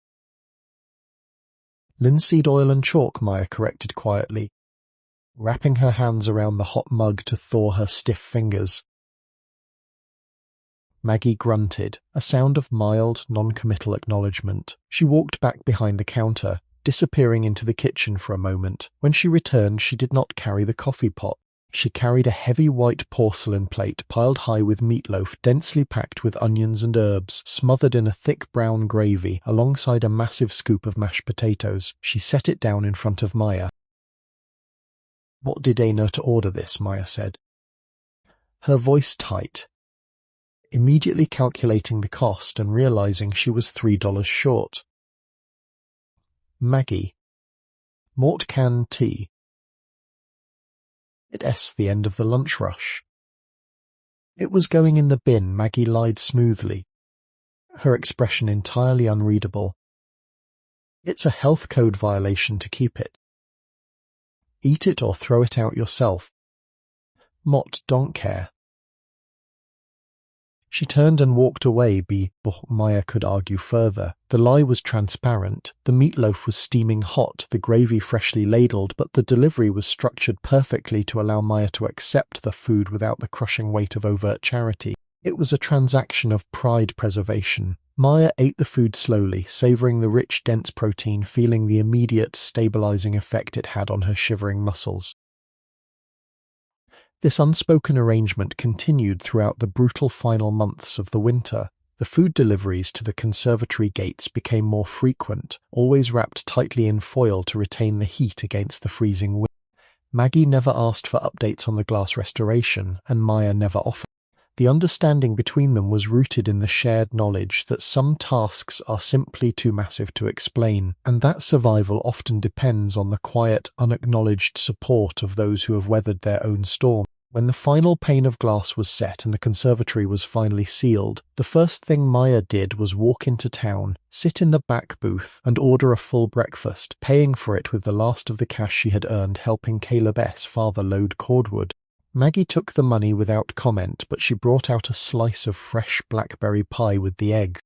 S1: "Linseed oil and chalk," Maya corrected quietly, wrapping her hands around the hot mug to thaw her stiff fingers. Maggie grunted, a sound of mild, non-committal acknowledgement. She walked back behind the counter, disappearing into the kitchen for a moment. When she returned, she did not carry the coffee pot. She carried a heavy white porcelain plate piled high with meatloaf, densely packed with onions and herbs, smothered in a thick brown gravy, alongside a massive scoop of mashed potatoes. She set it down in front of Maya. "What did Aina to order this?" Maya said, her voice tight, immediately calculating the cost and realizing she was $3 short. "Maggie, Mort canned tea. It's the end of the lunch rush." "It was going in the bin," Maggie lied smoothly, her expression entirely unreadable. "It's a health code violation to keep it. Eat it or throw it out yourself. Mott don't care." She turned and walked away before Maya could argue further. The lie was transparent. The meatloaf was steaming hot, the gravy freshly ladled, but the delivery was structured perfectly to allow Maya to accept the food without the crushing weight of overt charity. It was a transaction of pride preservation. Maya ate the food slowly, savoring the rich, dense protein, feeling the immediate, stabilizing effect it had on her shivering muscles. This unspoken arrangement continued throughout the brutal final months of the winter. The food deliveries to the conservatory gates became more frequent, always wrapped tightly in foil to retain the heat against the freezing wind. Maggie never asked for updates on the glass restoration, and Maya never offered. The understanding between them was rooted in the shared knowledge that some tasks are simply too massive to explain, and that survival often depends on the quiet, unacknowledged support of those who have weathered their own storm. When the final pane of glass was set and the conservatory was finally sealed, the first thing Maya did was walk into town, sit in the back booth, and order a full breakfast, paying for it with the last of the cash she had earned helping Caleb S. father load cordwood. Maggie took the money without comment, but she brought out a slice of fresh blackberry pie with the eggs.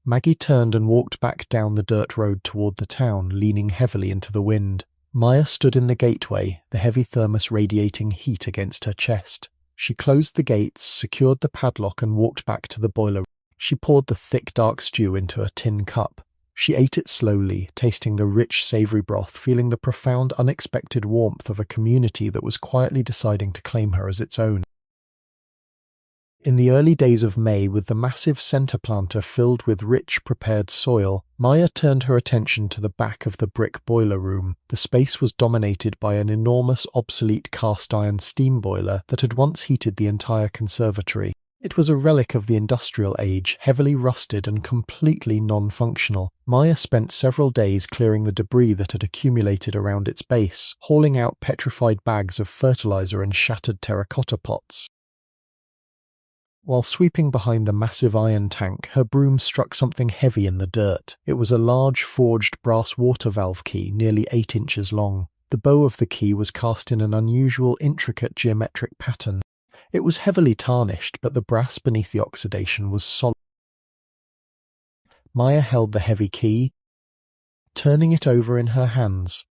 S1: Maggie turned and walked back down the dirt road toward the town, leaning heavily into the wind. Maya stood in the gateway, the heavy thermos radiating heat against her chest. She closed the gates, secured the padlock, and walked back to the boiler. She poured the thick, dark stew into a tin cup. She ate it slowly, tasting the rich, savory broth, feeling the profound, unexpected warmth of a community that was quietly deciding to claim her as its own. In the early days of May, with the massive center planter filled with rich, prepared soil, Maya turned her attention to the back of the brick boiler room. The space was dominated by an enormous, obsolete cast-iron steam boiler that had once heated the entire conservatory. It was a relic of the industrial age, heavily rusted and completely non-functional. Maya spent several days clearing the debris that had accumulated around its base, hauling out petrified bags of fertilizer and shattered terracotta pots. While sweeping behind the massive iron tank, her broom struck something heavy in the dirt. It was a large forged brass water valve key, nearly 8 inches long. The bow of the key was cast in an unusual, intricate geometric pattern. It was heavily tarnished, but the brass beneath the oxidation was solid. Maya held the heavy key, turning it over in her hands.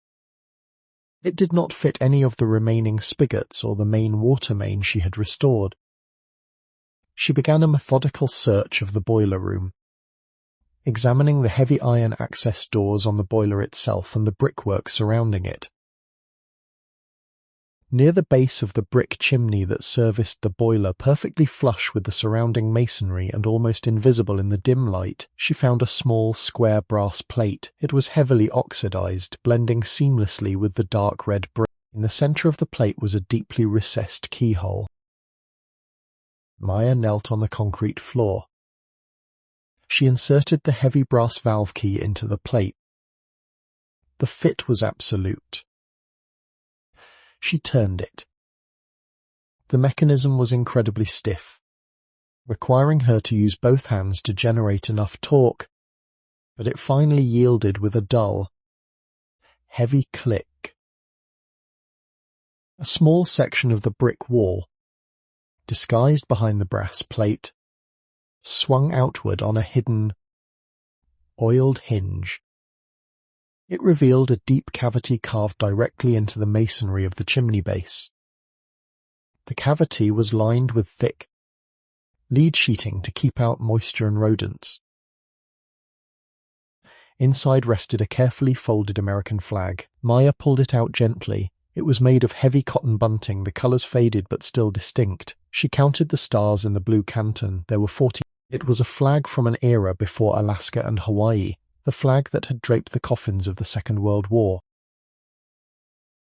S1: It did not fit any of the remaining spigots or the main water main she had restored. She began a methodical search of the boiler room, examining the heavy iron access doors on the boiler itself and the brickwork surrounding it. Near the base of the brick chimney that serviced the boiler, perfectly flush with the surrounding masonry and almost invisible in the dim light, she found a small, square brass plate. It was heavily oxidized, blending seamlessly with the dark red brick. In the center of the plate was a deeply recessed keyhole. Maya knelt on the concrete floor. She inserted the heavy brass valve key into the plate. The fit was absolute. She turned it. The mechanism was incredibly stiff, requiring her to use both hands to generate enough torque, but it finally yielded with a dull, heavy click. A small section of the brick wall, disguised behind the brass plate, swung outward on a hidden, oiled hinge. It revealed a deep cavity carved directly into the masonry of the chimney base. The cavity was lined with thick lead sheeting to keep out moisture and rodents. Inside rested a carefully folded American flag. Maya pulled it out gently. It was made of heavy cotton bunting, the colors faded but still distinct. She counted the stars in the blue canton. There were 40. It was a flag from an era before Alaska and Hawaii, the flag that had draped the coffins of the Second World War.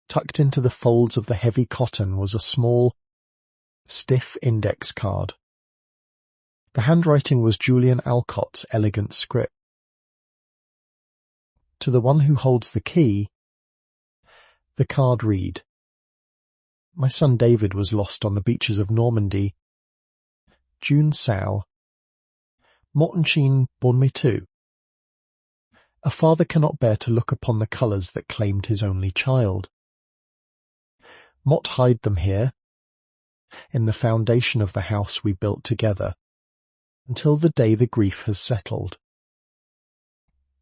S1: Tucked into the folds of the heavy cotton was a small, stiff index card. The handwriting was Julian Alcott's elegant script. To the one who holds the key, the card read, "My son David was lost on the beaches of Normandy. June Sow. Mortensheen born me too. A father cannot bear to look upon the colours that claimed his only child. Mott hide them here, in the foundation of the house we built together, until the day the grief has settled.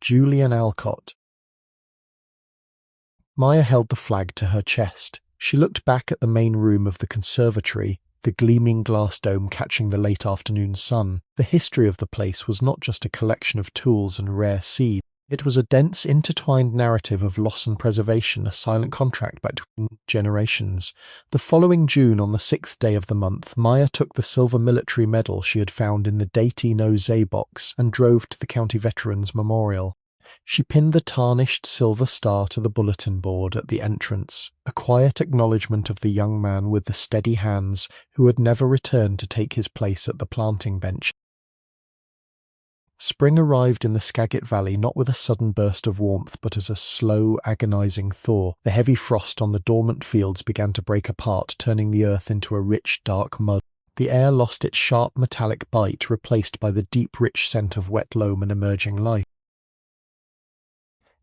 S1: Julian Alcott." Maya held the flag to her chest. She looked back at the main room of the conservatory, the gleaming glass dome catching the late afternoon sun. The history of the place was not just a collection of tools and rare seeds. It was a dense, intertwined narrative of loss and preservation, a silent contract between generations. The following June, on the 6th day of the month, Maya took the silver military medal she had found in the Deity No Zay box and drove to the County Veterans Memorial. She pinned the tarnished silver star to the bulletin board at the entrance, a quiet acknowledgement of the young man with the steady hands who had never returned to take his place at the planting bench. Spring arrived in the Skagit Valley not with a sudden burst of warmth, but as a slow, agonizing thaw. The heavy frost on the dormant fields began to break apart, turning the earth into a rich, dark mud. The air lost its sharp, metallic bite, replaced by the deep, rich scent of wet loam and emerging life.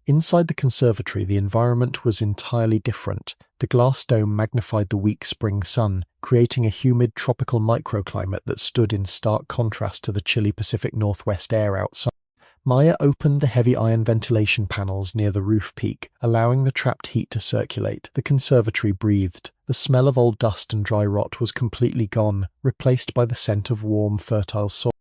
S1: Inside the conservatory, the environment was entirely different. The glass dome magnified the weak spring sun, creating a humid tropical microclimate that stood in stark contrast to the chilly Pacific Northwest air outside. Maya opened the heavy iron ventilation panels near the roof peak, allowing the trapped heat to circulate. The conservatory breathed. The smell of old dust and dry rot was completely gone, replaced by the scent of warm, fertile soil.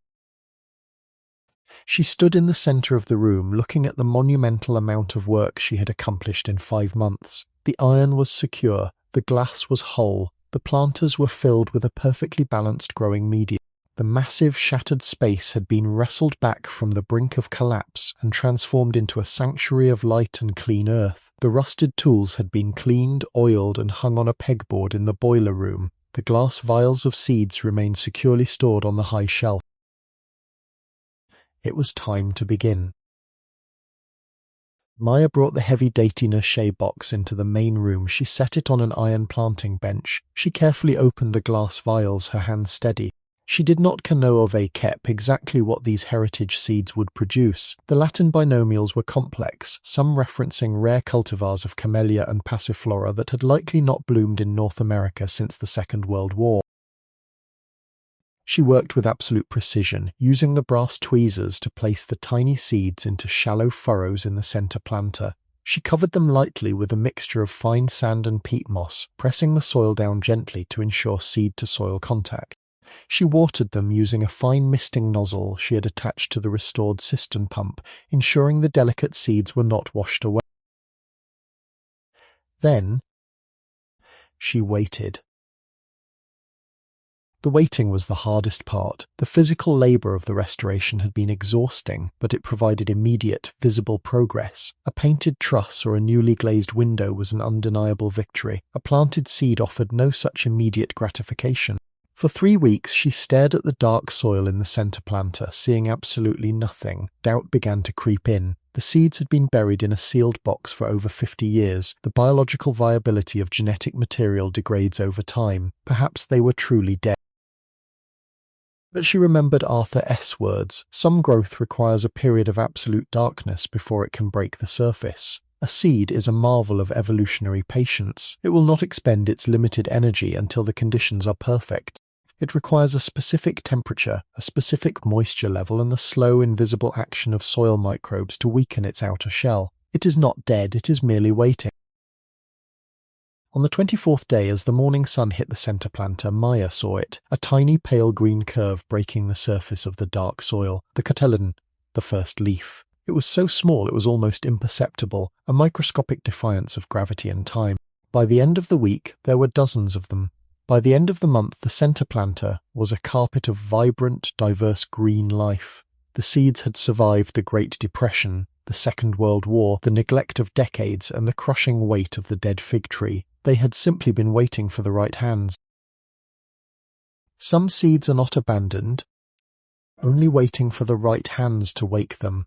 S1: She stood in the centre of the room, looking at the monumental amount of work she had accomplished in 5 months. The iron was secure, the glass was whole, the planters were filled with a perfectly balanced growing medium. The massive shattered space had been wrestled back from the brink of collapse and transformed into a sanctuary of light and clean earth. The rusted tools had been cleaned, oiled, and hung on a pegboard in the boiler room. The glass vials of seeds remained securely stored on the high shelf. It was time to begin. Maya brought the heavy Deity No Zay box into the main room. She set it on an iron planting bench. She carefully opened the glass vials, her hands steady. She did not know of exactly what these heritage seeds would produce. The Latin binomials were complex, some referencing rare cultivars of camellia and passiflora that had likely not bloomed in North America since the Second World War. She worked with absolute precision, using the brass tweezers to place the tiny seeds into shallow furrows in the center planter. She covered them lightly with a mixture of fine sand and peat moss, pressing the soil down gently to ensure seed-to-soil contact. She watered them using a fine misting nozzle she had attached to the restored cistern pump, ensuring the delicate seeds were not washed away. Then she waited. The waiting was the hardest part. The physical labor of the restoration had been exhausting, but it provided immediate, visible progress. A painted truss or a newly glazed window was an undeniable victory. A planted seed offered no such immediate gratification. For 3 weeks she stared at the dark soil in the center planter, seeing absolutely nothing. Doubt began to creep in. The seeds had been buried in a sealed box for over 50 years. The biological viability of genetic material degrades over time. Perhaps they were truly dead. But she remembered Arthur S. words. Some growth requires a period of absolute darkness before it can break the surface. A seed is a marvel of evolutionary patience. It will not expend its limited energy until the conditions are perfect. It requires a specific temperature, a specific moisture level, and the slow, invisible action of soil microbes to weaken its outer shell. It is not dead, it is merely waiting. On the 24th day, as the morning sun hit the center planter, Maya saw it, a tiny pale green curve breaking the surface of the dark soil, the cotyledon, the first leaf. It was so small it was almost imperceptible, a microscopic defiance of gravity and time. By the end of the week, there were dozens of them. By the end of the month, the center planter was a carpet of vibrant, diverse green life. The seeds had survived the Great Depression, the Second World War, the neglect of decades, and the crushing weight of the dead fig tree. They had simply been waiting for the right hands. Some seeds are not abandoned, only waiting for the right hands to wake them.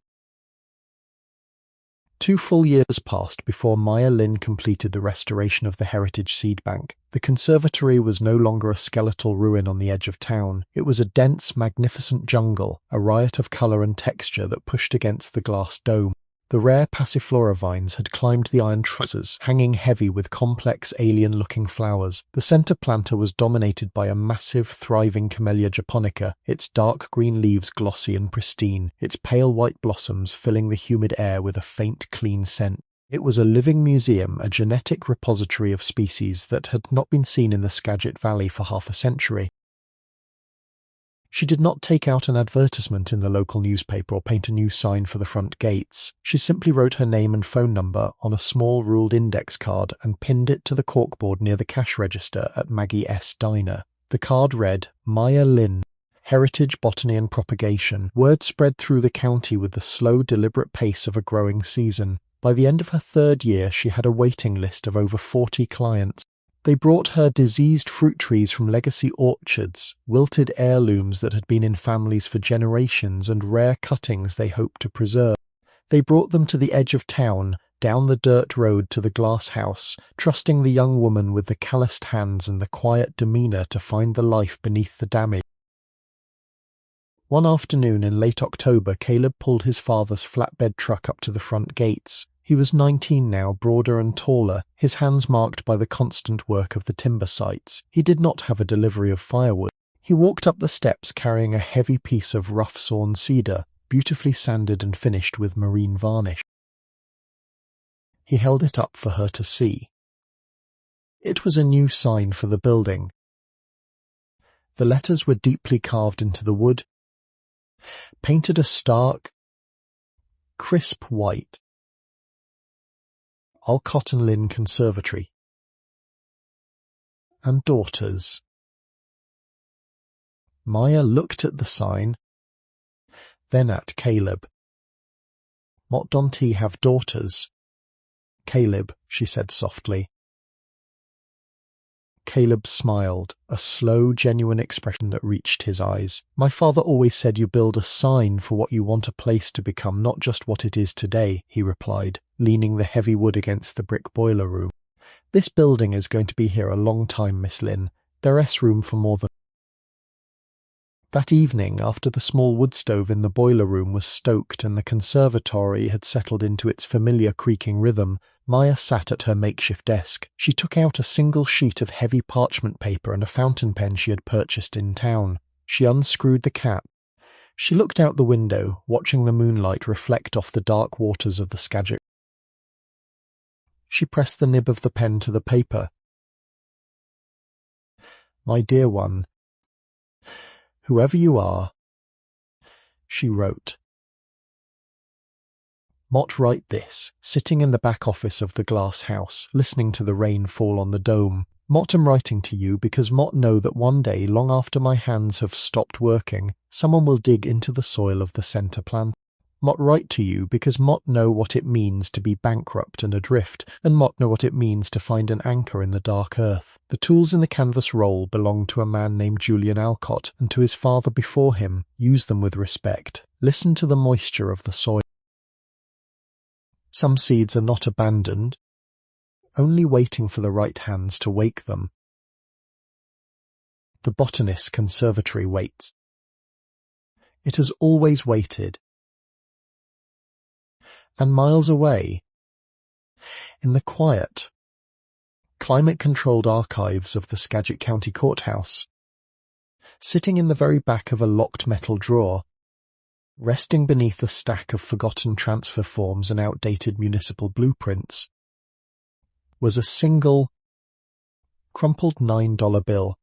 S1: 2 full years passed before Maya Lin completed the restoration of the heritage seed bank. The conservatory was no longer a skeletal ruin on the edge of town. It was a dense, magnificent jungle, a riot of color and texture that pushed against the glass dome. The rare passiflora vines had climbed the iron trusses, hanging heavy with complex alien-looking flowers. The center planter was dominated by a massive, thriving Camellia japonica, its dark green leaves glossy and pristine, its pale white blossoms filling the humid air with a faint, clean scent. It was a living museum, a genetic repository of species that had not been seen in the Skagit Valley for half a century. She did not take out an advertisement in the local newspaper or paint a new sign for the front gates. She simply wrote her name and phone number on a small ruled index card and pinned it to the corkboard near the cash register at Maggie S. Diner. The card read, Maya Lynn, Heritage, Botany and Propagation. Word spread through the county with the slow, deliberate pace of a growing season. By the end of her 3rd year, she had a waiting list of over 40 clients. They brought her diseased fruit trees from legacy orchards, wilted heirlooms that had been in families for generations, and rare cuttings they hoped to preserve. They brought them to the edge of town, down the dirt road to the glass house, trusting the young woman with the calloused hands and the quiet demeanour to find the life beneath the damage. One afternoon in late October, Caleb pulled his father's flatbed truck up to the front gates. He was 19 now, broader and taller, his hands marked by the constant work of the timber sites. He did not have a delivery of firewood. He walked up the steps carrying a heavy piece of rough-sawn cedar, beautifully sanded and finished with marine varnish. He held it up for her to see. It was a new sign for the building. The letters were deeply carved into the wood, painted a stark, crisp white. Alcott and Lynn Conservatory. And daughters. Maya looked at the sign, then at Caleb. Mott don't he have daughters? Caleb, she said softly. Caleb smiled, a slow, genuine expression that reached his eyes. My father always said you build a sign for what you want a place to become, not just what it is today, he replied, leaning the heavy wood against the brick boiler room. This building is going to be here a long time, Miss Lynn. There's room for more than... That evening, after the small wood stove in the boiler room was stoked and the conservatory had settled into its familiar creaking rhythm, Maya sat at her makeshift desk. She took out a single sheet of heavy parchment paper and a fountain pen she had purchased in town. She unscrewed the cap. She looked out the window, watching the moonlight reflect off the dark waters of the Skagit. She pressed the nib of the pen to the paper. My dear one, whoever you are, she wrote. Mott write this, sitting in the back office of the glass house, listening to the rain fall on the dome. Mott am writing to you because Mott know that one day, long after my hands have stopped working, someone will dig into the soil of the centre plant. Mott write to you because Mott know what it means to be bankrupt and adrift, and Mott know what it means to find an anchor in the dark earth. The tools in the canvas roll belong to a man named Julian Alcott, and to his father before him. Use them with respect. Listen to the moisture of the soil. Some seeds are not abandoned, only waiting for the right hands to wake them. The botanist Conservatory waits. It has always waited. And miles away, in the quiet, climate-controlled archives of the Skagit County Courthouse, sitting in the very back of a locked metal drawer, resting beneath a stack of forgotten transfer forms and outdated municipal blueprints, was a single, crumpled $9 bill.